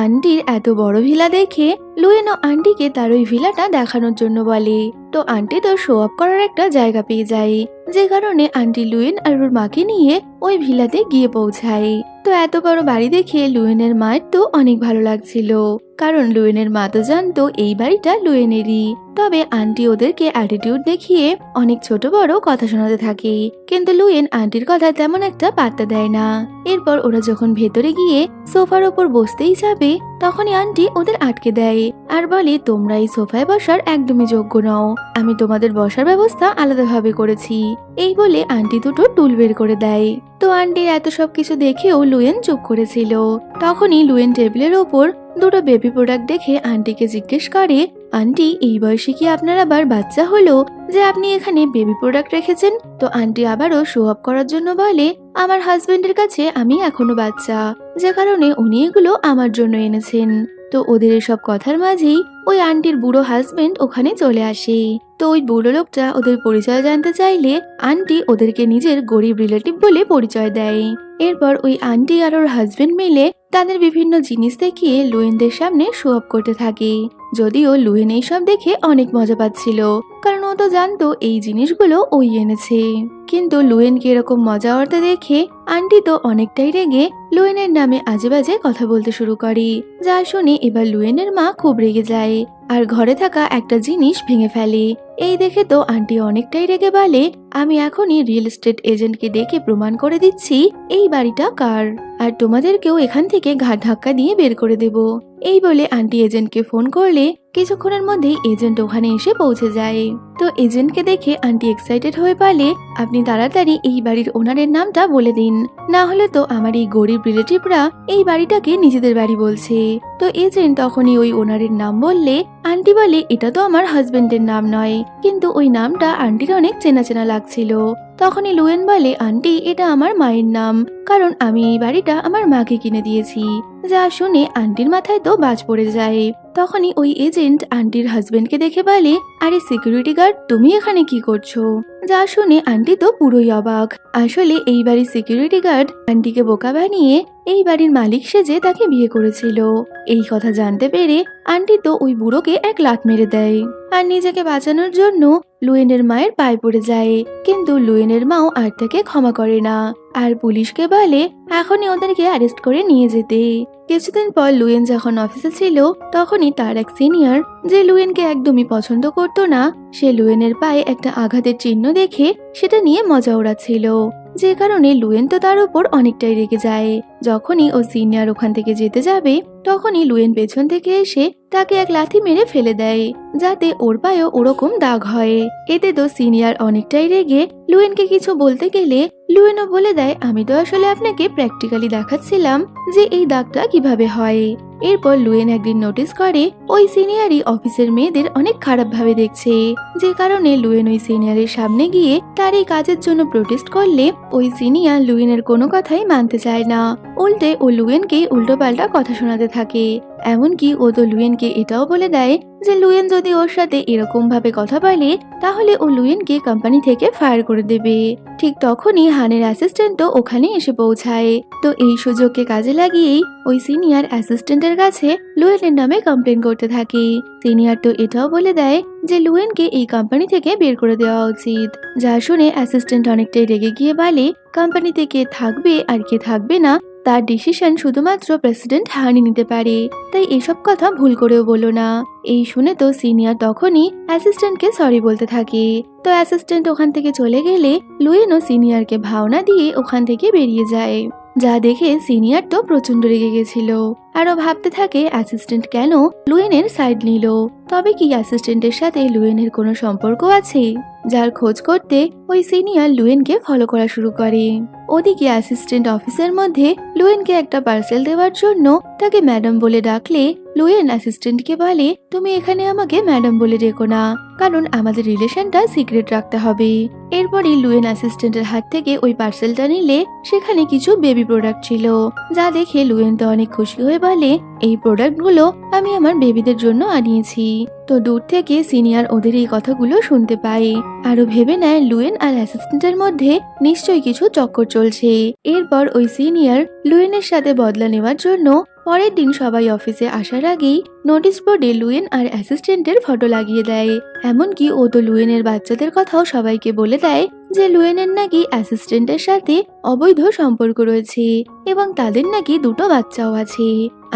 Speaker 1: আন্টির এত বড় ভিলা দেখে লুয়েন ও আন্টিকে তার ওই ভিলাটা দেখানোর জন্য বলে। তো আন্টি তো শো অফ করার একটা জায়গা পেয়ে যায়, যে কারণে আন্টি লুয়েন আর ওর মাকে নিয়ে ওই ভিলাতে গিয়ে পৌঁছায়। তো এত বড় বাড়ি দেখে লুয়েনের মায়ের তো অনেক ভালো লাগছিল, কারণ লুয়েনের মা তো জানতো এই বাড়িটা লুয়েনেরই। তবে আন্টি ওদেরকে অ্যাটিটিউড দেখিয়ে অনেক ছোট বড় কথা শোনাতে থাকে, কিন্তু লুয়েন আন্টির কথা তেমন একটা পাত্তা দেয় না। এরপর ওরা যখন ভেতরে গিয়ে সোফার ওপর বসতেই যাবে, তখনই আন্টি ওদের আটকে দেয় আর বলে, তোমরা এই সোফায় বসার একদমই যোগ্য নও, আমি তোমাদের বসার ব্যবস্থা আলাদাভাবে করেছি। এই বলে আন্টি দুটো টুল বের করে দেয়। তো আন্টির এত সবকিছু দেখেও লুয়েন চুপ করেছিল। তখনই লুয়েন টেবিলের ওপর দুটো বেবি প্রোডাক্ট দেখে আন্টিকে জিজ্ঞেস করে, আন্টি এই বয়সে কি আপনার আবার বাচ্চা হলো যে আপনি এখানে বেবি প্রোডাক্ট রেখেছেন? তো আন্টি আবারও শো অফ করার জন্য বলে, আমার হাজবেন্ডের কাছে আমি এখনো বাচ্চা, যে কারণে উনি এগুলো আমার জন্য এনেছেন। তো ওদের এসব কথার মাঝেই ওই আন্টির বুড়ো হাজবেন্ড ওখানে চলে আসে। তো ওই বুড়ো লোকটা ওদের পরিচয় জানতে চাইলে আন্টি ওদেরকে নিজের গরিব রিলেটিভ বলে পরিচয় দেয়। এরপর ওই আন্টি আর ওর হাজবেন্ড মিলে তাদের বিভিন্ন জিনিস দেখিয়ে লুয়েনদের সামনে শো অফ করতে থাকে। যদিও লুয়েন এইসব দেখে অনেক মজা পাচ্ছিল, কারণ ও তো জানতো এই জিনিসগুলো ওই এনেছে। কিন্তু লুয়েনকে এরকম মজা করতে দেখে আন্টি তো অনেকটাই রেগে লুয়েনের নামে আজে বাজে কথা বলতে শুরু করে, যা শুনে এবার লুয়েনের মা খুব রেগে যায় আর ঘরে থাকা একটা জিনিস ভেঙে ফেলে। এই দেখে তো আন্টি অনেকটাই রেগে বলে, আমি এখনই রিয়েল এস্টেট এজেন্টকে ডেকে প্রমাণ করে দিচ্ছি এই বাড়িটা কার, আর তোমাদেরকেও এখান থেকে ঘাট ধাক্কা দিয়ে বের করে দেব। এই বলে আন্টি এজেন্টকে ফোন করলে কিছুক্ষণের মধ্যেই এজেন্ট ওখানে এসে পৌঁছে যায়। তো এজেন্টকে দেখে আন্টি এক্সাইটেড হয়ে বলে, আপনি তাড়াতাড়ি এই বাড়ির ওনারের নামটা বলে দিন, না হলে তো আমার এই গরিব রিলেটিভরা এই বাড়িটাকে নিজেদের বাড়ি বলছে। তো এজেন্ট তখনই ওই ওনারের নাম বললে আন্টি বলে, এটা তো আমার হাজবেন্ডের নাম নয়, কিন্তু ওই নামটা আন্টির অনেক চেনা চেনা লাগছিল। তখনই লুয়েন বলে, আন্টি এটা আমার মায়ের নাম, কারণ আমি এই বাড়িটা আমার মাকে কিনে দিয়েছি। যা শুনে আন্টির মাথায় তো বাজ পড়ে যায়। তখনই ওই এজেন্ট আন্টির হাজবেন্ডকে দেখে বলে, আরে সিকিউরিটি গার্ড, তুমি এখানে কি করছো? যা শুনে আন্টি তো পুরোই অবাক। আসলে এই বাড়ির সিকিউরিটি গার্ড আন্টিকে বোকা বানিয়ে এই বাড়ির মালিক সেজে তাকে বিয়ে করেছিল। এই কথা জানতে পেরে আন্টি তো ওই বুড়োকে এক লাত মেরে দেয় আর নিজেকে বাঁচানোর জন্য লুয়েনের মায়ের পায়ে পড়ে যায়। কিন্তু লুয়েনের মাও আর তাকে ক্ষমা করে না আর পুলিশকে বলে এখনই ওদেরকে অ্যারেস্ট করে নিয়ে যেতে। কিছুদিন পর লুয়েন যখন অফিসে ছিল তখনই তার এক সিনিয়র, যে লুয়েনকে একদমই পছন্দ করতো না, সে লুয়েনের পায়ে একটা আঘাতের চিহ্ন দেখে সেটা নিয়ে মজা ওড়াচ্ছিল, যে কারণে লুয়েন তো তার উপর অনেকটাই রেগে যায়। যখনই ও সিনিয়র ওখান থেকে যেতে যাবে তখনই লুয়েন পেছন থেকে এসে তাকে এক লাথি মেরে ফেলে দেয়, যাতে ওর পায়েও ওরকম দাগ হয়। এতে তো সিনিয়র অনেকটাই রেগে লুয়েনকে কিছু বলতে গেলে লুয়েনও বলে দেয়, আমি তো আসলে আপনাকে প্র্যাকটিক্যালি দেখাচ্ছিলাম যে এই দাগটা কিভাবে হয়। এরপর লুয়েন একদিন নোটিস করে ওই সিনিয়রই অফিসের মেয়েদের অনেক খারাপ ভাবে দেখছে, যে কারণে লুয়েন ওই সিনিয়রের সামনে গিয়ে তার এই কাজের জন্য প্রোটেস্ট করলে ওই সিনিয়র লুয়েনের কোনো কথাই মানতে চায় না, উল্টে ও লুয়েনকে উল্টো পাল্টা কথা শোনাতে থাকে। এমনকি ও তো লুয়েনকে এটাও বলে দেয় যে লুয়েন যদি ওর সাথে এরকম ভাবে কথা বলে তাহলে ও লুয়েনকে কোম্পানি থেকে ফায়ার করে দেবে। ঠিক তখনই হানের অ্যাসিস্ট্যান্টও ওখানে এসে পৌঁছায়। তো এই সুযোগকে কাজে লাগিয়েই ওই সিনিয়র অ্যাসিস্ট্যান্টের কাছে লুয়েনের নামে কমপ্লেন করতে থাকে। সিনিয়র তো এটাও বলে দেয় যে লুয়েনকে এই কোম্পানি থেকে বের করে দেওয়া উচিত, যা শুনে অ্যাসিস্ট্যান্ট অনেকটাই রেগে গিয়ে বলে, কোম্পানিতে কে থাকবে আর কে থাকবে না তার ডিসিশন শুধুমাত্র প্রেসিডেন্ট হানি নিতে পারে, তাই এসব কথা ভুল করেও বলো না। এই শুনে তো সিনিয়র তখনই অ্যাসিস্ট্যান্টকে সরি বলতে থাকে। তো অ্যাসিস্ট্যান্ট ওখান থেকে চলে গেলে লুয়েনও সিনিয়রকে ভাওনা দিয়ে ওখান থেকে বেরিয়ে যায়, যা দেখে সিনিয়র তো প্রচন্ড রেগে গেছিল। আরো ভাবতে থাকে অ্যাসিস্ট্যান্ট কেন লুয়েনের সাইড নিল, তবে কি অ্যাসিস্ট্যান্টের সাথে লুয়েনের কোনো সম্পর্ক আছে? যার খোঁজ করতে ওই সিনিয়র লুয়েনকে ফলো করা শুরু করে। ওদিকে অ্যাসিস্ট্যান্ট অফিসের মধ্যে লুয়েনকে একটা পার্সেল দেওয়ার জন্য তাকে ম্যাডাম বলে ডাকলে লুয়েন অ্যাসিস্ট্যান্টকে বলে, তুমি এখানে আমাকে ম্যাডাম বলে ডেকো না, কারণ আমাদের রিলেশনটা সিক্রেট রাখতে হবে। এরপরই লুয়েন অ্যাসিস্ট্যান্টের হাত থেকে ওই পার্সেলটা নিলে সেখানে কিছু বেবি প্রোডাক্ট ছিল, যা দেখে লুয়েন তো অনেক খুশি হয়ে বলে, এই প্রোডাক্টগুলো আমি আমার বেবিদের জন্য আনিয়েছি। তো দূর থেকে সিনিয়র ওদের এই কথাগুলো শুনতে পায়, আরো ভেবে নেয় লুয়েন আর অ্যাসিস্ট্যান্টের মধ্যে নিশ্চয়ই কিছু চক্কর চলছে। এরপর ওই সিনিয়র লুয়েনের সাথে বদলা নেওয়ার জন্য পরের দিন সবাই অফিসে আসার আগেই নোটিশ বোর্ডে লুয়েন আর অ্যাসিস্ট্যান্টের ফটো লাগিয়ে দেয়। এমনকি ও তো লুয়েনের বাচ্চাদের কথাও সবাইকে বলে দেয় যে লুয়েনের নাকি অ্যাসিস্ট্যান্টের সাথে অবৈধ সম্পর্ক রয়েছে এবং তাদের নাকি দুটো বাচ্চাও আছে,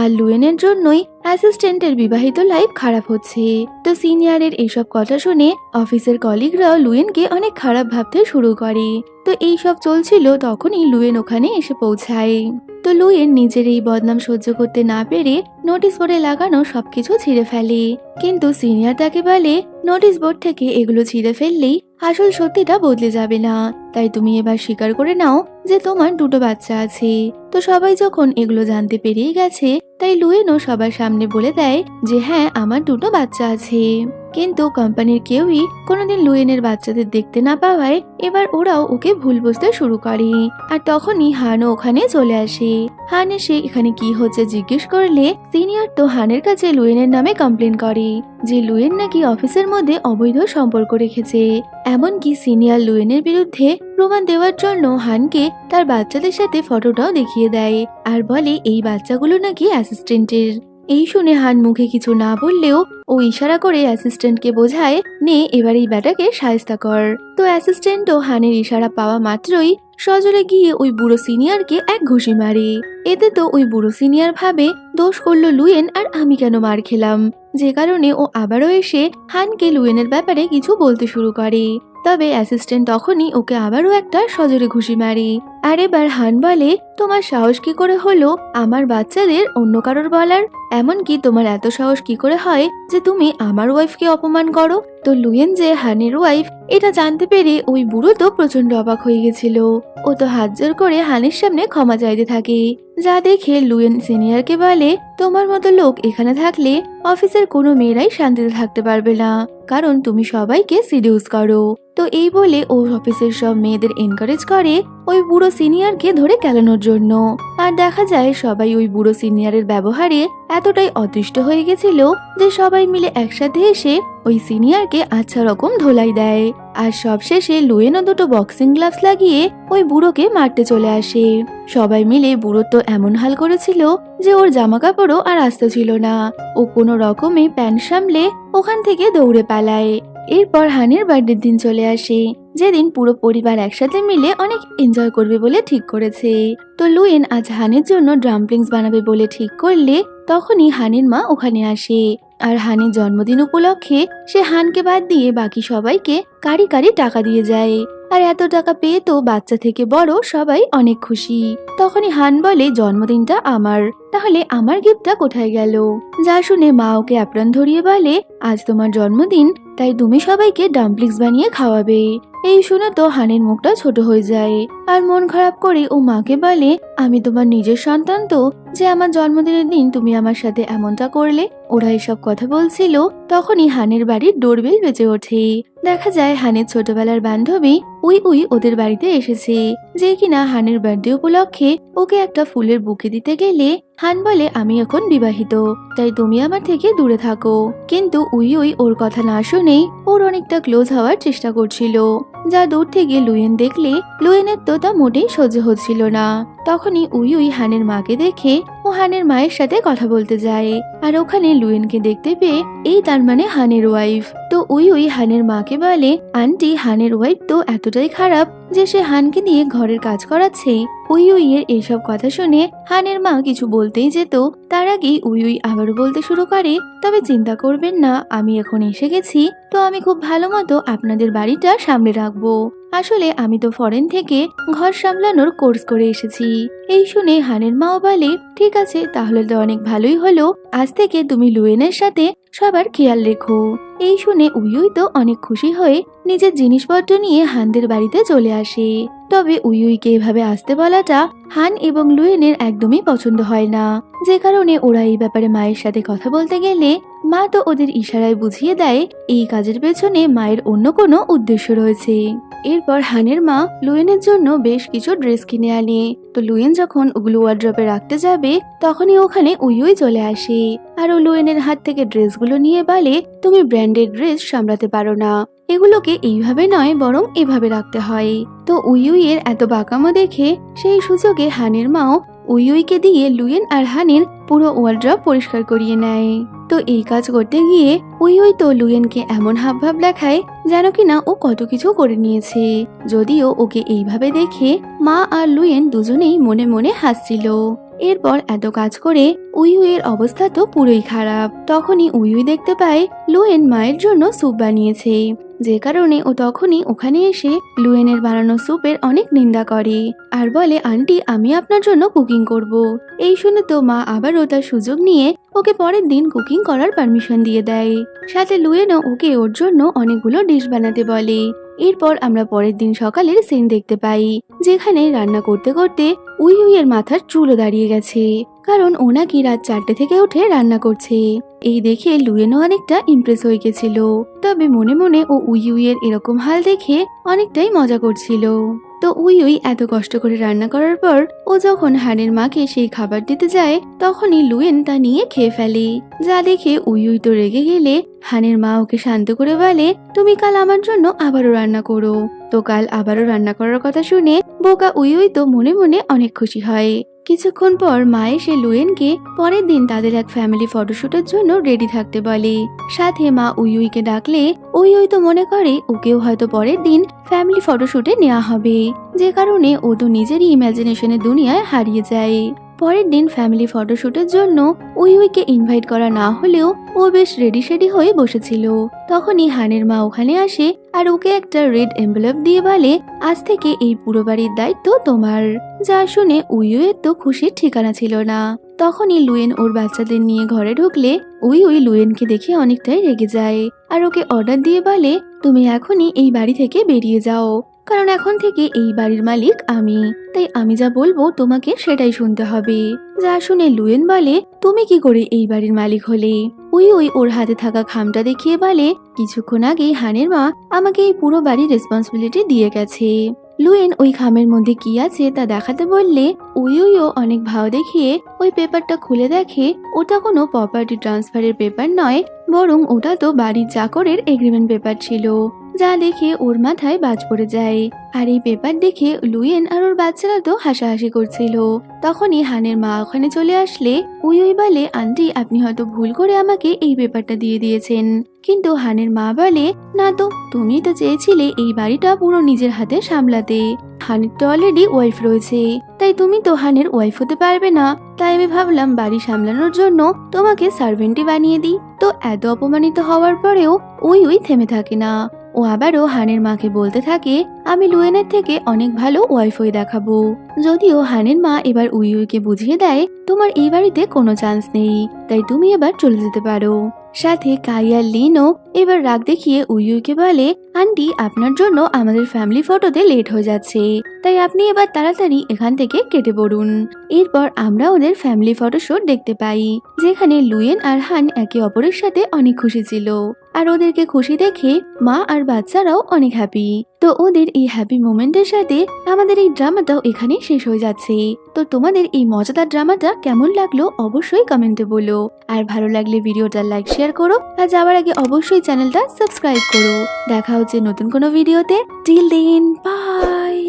Speaker 1: আর লুয়েনের জন্যই অ্যাসিস্ট্যান্টের বিবাহিত লাইফ খারাপ হচ্ছে। তো সিনিয়রের এইসব কথা শুনে অফিসের কলিগরাও লুয়েনকে অনেক খারাপ ভাবতে শুরু করে। তো এইসব চলছিল তখনই লুয়েন ওখানে এসে পৌঁছায়। তো লুয়েন নিজের এই বদনাম সহ্য করতে না পেরে নোটিশ বোর্ডে লাগানো সবকিছু ছিঁড়ে ফেলে, কিন্তু সিনিয়র তাকে বলে, নোটিশ বোর্ড থেকে এগুলো ছিঁড়ে ফেললেই আসল সত্যিটা বদলে যাবে না। তাই তুমি এবার স্বীকার করে নাও যে তোমার দুটো বাচ্চা আছে। তো সবাই যখন এগুলো জানতে পেরিয়ে গেছে, তাই লুয়েনও সবার সামনে বলে দেয় যে হ্যাঁ, আমার দুটো বাচ্চা আছে। কিন্তু কোম্পানির কেউই কোনোদিন লুয়েনের বাচ্চাদের দেখতে না পাওয়ায় এবার ওরাও ওকে ভুল বুঝতে শুরু করে। আর তখনই হানও ওখানে চলে আসে। হান এসে এখানে কি হচ্ছে জিজ্ঞেস করলে সিনিয়র তো হানের কাছে লুয়েনের নামে কমপ্লেন করে যে লুয়েন নাকি অফিসের মধ্যে অবৈধ সম্পর্ক রেখেছে। এমনকি সিনিয়র লুয়েনের বিরুদ্ধে প্রমাণ দেওয়ার জন্য হানকে তার বাচ্চাদের সাথে ফটোটাও দেখিয়ে দেয় আর বলে এই বাচ্চাগুলো নাকি অ্যাসিস্ট্যান্টের। এই শুনে হান মুখে কিছু না বললেও ও ইশারা করে অ্যাসিস্ট্যান্টকে বোঝায় নে এবার এই ব্যাটাকে শায়েস্তা কর। তো অ্যাসিস্ট্যান্টও হানের ইশারা পাওয়া মাত্রই সজোরে গিয়ে ওই বুড়ো সিনিয়রকে এক ঘুষি মারে। এতে তো ওই বুড়ো সিনিয়র ভাবে দোষ করলো লুয়েন আর আমি কেন মার খেলাম, যে কারণে ও আবারও এসে হানকে লুয়েনের ব্যাপারে কিছু বলতে শুরু করে। তবে অ্যাসিস্ট্যান্ট তখনই ওকে আবারও একটা সজোরে ঘুষি মারে। আর এবার হান বলে তোমার সাহস কি করে হলো আমার বাচ্চাদের অন্য কারোর বলার, এমনকি তোমার এত সাহস কি করে হয় যে তুমি আমার ওয়াইফকে অপমান করো। তো লুয়েন যে হানের ওয়াইফ এটা জানতে পেরে ওই বুড়ো তো প্রচন্ড অবাক হয়ে গেছিল। ও তো হাত জোর করে হানের সামনে ক্ষমা চাইতে থাকে, যা দেখে লুয়েন সিনিয়রকে বলে তোমার মতো লোক এখানে থাকলে অফিসের কোনো মেয়েরাই শান্তিতে থাকতে পারবে না, কারণ তুমি সবাইকে সিডিউস করো। তো এই বলে ও অফিসের সব মেয়েদের এনকারেজ করে ওই বুড়ো সিনিয়রকে ধরে কেলানোর জন্য। আর দেখা যায় সবাই ওই বুড়ো সিনিয়রের ব্যবহারে এতটাই অতিষ্ঠ হয়ে গেছিল যে সবাই মিলে একসাথে এসে ওই সিনিয়রকে আচ্ছা রকম ধোলাই দেয়। আর সবশেষে লুয়েনও দুটো বক্সিং গ্লাভস লাগিয়ে ওই বুড়োকে মারতে চলে আসে। সবাই মিলে বুড়ো তো এমন হাল করেছিল যে ওর জামা কাপড়ও আর আস্ত ছিল না। ও কোনো রকমে প্যান্ট সামলে ওখান থেকে দৌড়ে পালায়। এরপর হানের বার্থডের দিন চলে আসে, যেদিন পুরো পরিবার একসাথে মিলে অনেক এনজয় করবে বলে ঠিক করেছে। তো লুয়েন আজ হানের জন্য ডাম্পলিংস বানাবে বলে ঠিক করলে তখনই হানের মা ওখানে আসে। আর হানের জন্মদিন উপলক্ষে সে হানকে বাদ দিয়ে বাকি সবাইকে কারি কারি টাকা দিয়ে যায়। আর এত টাকা পেয়ে তো বাচ্চা থেকে বড় সবাই অনেক খুশি। তখনই হান বলে জন্মদিনটা আমার, তাহলে আমার গিফটটা কোথায় গেল? যা শুনে মা ওকে অ্যাপ্রন ধরিয়ে বলে আজ তোমার জন্মদিন, তাই তুমি সবাইকে ডাম্পলিংস বানিয়ে খাওয়াবে। এই শুনে তো হানের মুখটা ছোট হয়ে যায় আর মন খারাপ করে ও মাকে বলে আমি তোমার নিজের সন্তান তো, যে আমার জন্মদিনের দিন তুমি আমার সাথে এমনটা করলে। ওরা এসব কথা বলছিল তখনই হানের বাড়ির ডোরবেল বেজে ওঠে। দেখা যায় হানের ছোটবেলার বান্ধবী উই উই ওদের বাড়িতে এসেছে, যে কিনা হানের বার্থডে উপলক্ষে ওকে একটা ফুলের বুকে দিতে গেলে হান বলে আমি এখন বিবাহিত, তাই তুমি আমার থেকে দূরে থাকো। কিন্তু উই উই ওর কথা না শুনেই ওর অনেকটা ক্লোজ হওয়ার চেষ্টা করছিল, যা দূর থেকে লুয়েন দেখলে লুয়েনের তো তা মোটেই সহ্য হচ্ছিল না। তখনই উই উই হানের মাকে দেখে ও হানের মায়ের সাথে কথা বলতে যায়। আর ওখানে লুয়েনকে দেখতে পেয়ে এই তার মানে হানের ওয়াইফ। তো উই উই হানের মাকে বলে আন্টি হানের ওয়াইফ তো এতটাই খারাপ যে সে হানকে দিয়ে ঘরের কাজ করাচ্ছে। উই উই এর এইসব কথা শুনে হানের মা কিছু বলতেই যেত, তার আগেই উই উই আবারও বলতে শুরু করে তবে চিন্তা করবেন না, আমি এখন এসে গেছি, তো আমি খুব ভালো মতো আপনাদের বাড়িটা সামলে রাখবো। আসলে আমি তো ফরেন থেকে ঘর সামলানোর কোর্স করে এসেছি। এই শুনে হানের মাও বলে ঠিক আছে, তাহলে তো অনেক ভালোই হলো, আজ থেকে তুমি লুয়েনের সাথে সবার খেয়াল রেখো। এই শুনে উই উই তো অনেক খুশি হয়ে নিজের জিনিসপত্র নিয়ে হানদের বাড়িতে চলে আসে। তবে উই উইকে এভাবে আসতে বলাটা হান এবং লুয়েনের একদমই পছন্দ হয় না, যে কারণে ওরা এই ব্যাপারে মায়ের সাথে কথা বলতে গেলে মা তো ওদের ইশারায় বুঝিয়ে দেয় এই কাজের পেছনে মায়ের অন্য কোনো উদ্দেশ্য রয়েছে। এরপর হানের মা লুয়েনের জন্য বেশ কিছু ড্রেস কিনে আনে। তো লুয়েন যখন ওগুলো ওয়ার্ড্রপে রাখতে যাবে তখনই ওখানে উই উই চলে আসে আর ও লুয়েনের হাত থেকে ড্রেসগুলো নিয়ে বলে তুমি ব্র্যান্ডেড ড্রেস সামলাতে পারো না, এগুলোকে এইভাবে নয় বরং এভাবে রাখতে হয়। তো উই উই এর এত বাঁকামো দেখে সেই সুযোগে হানের মাও উই উইকে দিয়ে লুয়েন আর হানের পুরো ওয়ার্ড্রপ পরিষ্কার করিয়ে নেয়। তো এই কাজ করতে গিয়ে উই উই তো লুয়েনকে এমন হাবভাব দেখায় যেন কিনা ও কত কিছু করে নিয়েছে। যদিও ওকে এইভাবে দেখে মা আর লুয়েন দুজনেই মনে মনে হাসছিল। এরপর এত কাজ করে উইউয়ের অবস্থা তো পুরোই খারাপ। তখনই উইউই দেখতে পায় লুয়েন মায়ের জন্য স্যুপ বানিয়েছে, যে কারণে ও তখনই ওখানে এসে লুয়েনের বানানো স্যুপের অনেক নিন্দা করে আর বলে, আন্টি আমি আপনার জন্য কুকিং করব। এই শুনে তো মা আবারও তার সুযোগ নিয়ে ওকে পরের দিন কুকিং করার পারমিশন দিয়ে দেয়। সাথে লুয়েনও ওকে ওর জন্য অনেকগুলো ডিশ বানাতে বলে। এরপর আমরা পরের দিন সকালের সিন দেখতে পাই, যেখানে রান্না করতে করতে উইউইয়ের মাথার চুলও দাঁড়িয়ে গেছে, কারণ ও নাকি রাত 4টে থেকে উঠে রান্না করছে। এই দেখে লুয়েনও অনেকটা ইমপ্রেস হয়ে গেছিল, তবে মনে মনে ও উইউইয়ের এরকম হাল দেখে অনেকটাই মজা করছিল। তো উইউই এত কষ্ট করে রান্না করার পর ও যখন হানের মাকে সেই খাবার দিতে যায়, তখনই লুয়েন তা নিয়ে খেয়ে ফেলে, যা দেখে উইউই তো রেগে গেলে হানের মা ওকে শান্ত করে বলে, তুমি কাল আমার জন্য আবারও রান্না করো। তো কাল আবারও রান্না করার কথা শুনে বোকা উইউই তো মনে মনে অনেক খুশি হয়। কিছুক্ষণ পর মা এসে লুয়েনকে পরের দিন তাদের এক ফ্যামিলি ফটোশুটের জন্য রেডি থাকতে বলে। সাথে মা উইউইকে ডাকলে উইউই তো মনে করে ওকেও হয়তো পরের দিন ফ্যামিলি ফটোশুটে নেওয়া হবে, যে কারণে ও তো নিজেরই ইমাজিনেশনের দুনিয়ায় হারিয়ে যায়। পরের দিন ফ্যামিলি ফটোশুটের জন্য উইউইকে ইনভাইট করা না হলেও ও বেশ রেডি শেডি হয়ে বসেছিল। তখনই হানের মা ওখানে আসে আর ওকে একটা রেড এনভেলপ দিয়ে বলে, আজ থেকে এই পুরো বাড়ির দায়িত্ব তোমার। যা শুনে উইউয়ের তো খুশির ঠিকানা ছিল না। তখনই লুয়েন ওর বাচ্চাদের নিয়ে ঘরে ঢুকলে উইউই লুয়েনকে দেখে অনেকটাই রেগে যায় আর ওকে অর্ডার দিয়ে বলে, তুমি এখনই এই বাড়ি থেকে বেরিয়ে যাও, কারণ এখন থেকে এই বাড়ির মালিক আমি, তাই আমি যা বলবো তোমাকে সেটাই শুনতে হবে। যা শুনে লুয়েন বলে, তুমি কি করে এই বাড়ির মালিক হলে? উইউই ওর হাতে থাকা খামটা দেখিয়ে বলে, কিছুক্ষণ আগেই হানের মা আমাকে এই পুরো বাড়ির রেসপন্সিবিলিটি দিয়ে গেছে। লুয়েন ওই খামের মধ্যে কি আছে তা দেখাতে বললে উইউইও অনেক ভাও দেখিয়ে ওই পেপারটা খুলে দেখে ওটা কোনো প্রপার্টি ট্রান্সফারের পেপার নয়, বরং ওটা তো বাড়ির চাকরের এগ্রিমেন্ট পেপার ছিল, যা দেখে ওর মাথায় বাজ পড়ে যায়। আর এই পেপার দেখে লুয়েন আর ওর বাচ্চারা তো হাসাহাসি করছিল। তখনই হানের মা ওখানে চলে আসলে উইউই বলে, আন্টি আপনি হয়তো ভুল করে আমাকে এই পেপারটা দিয়ে দিয়েছেন। কিন্তু হানের মা বলে, না তো, তুমি তো চেয়েছিলে এই বাড়িটা পুরো নিজের হাতে সামলাতে। হানের তো অলরেডি ওয়াইফ রয়েছে, তাই তুমি তো হানের ওয়াইফ হতে পারবে না, তাই আমি ভাবলাম বাড়ি সামলানোর জন্য তোমাকে সার্ভেন্টই বানিয়ে দিই। তো এত অপমানিত হওয়ার পরেও উইউই থেমে থাকে না। ও আবারও হানের মাকে বলতে থাকে, আমি লুয়েনের থেকে অনেক ভালো ওয়াইফ হয়ে দেখাবো। যদিও হানের মা এবার উইউইকে বুঝিয়ে দেয়, তোমার এই বাড়িতে কোনো চান্স নেই, তাই তুমি এবার চলে যেতে পারো। সাথে কাই আর লিনও এবার রাগ দেখিয়ে উইউইকে বলে, আন্টি আপনার জন্য আমাদের ফ্যামিলি ফটোতে লেট হয়ে যাচ্ছে, তাই আপনি এবার তাড়াতাড়ি এখান থেকে কেটে পড়ুন। এরপর আমরা ওদের ফ্যামিলি ফটোশুট দেখতে পাই, যেখানে লুয়েন আর হান একে অপরের সাথে অনেক খুশি ছিল আর ওদেরকে খুশি দেখে মা আর বাচ্চারাও অনেক হ্যাপি। তো ওদের এই হ্যাপি মোমেন্টের সাথে আমাদের এই ড্রামাটাও এখানে শেষ হয়ে যাচ্ছে। তো তোমাদের এই মজাদার ড্রামাটা কেমন লাগলো অবশ্যই কমেন্টে বলো, আর ভালো লাগলে ভিডিওটা লাইক শেয়ার করো, আর যাওয়ার আগে অবশ্যই চ্যানেলটা সাবস্ক্রাইব করো। দেখা হচ্ছে নতুন কোনো ভিডিওতে। Till then, by.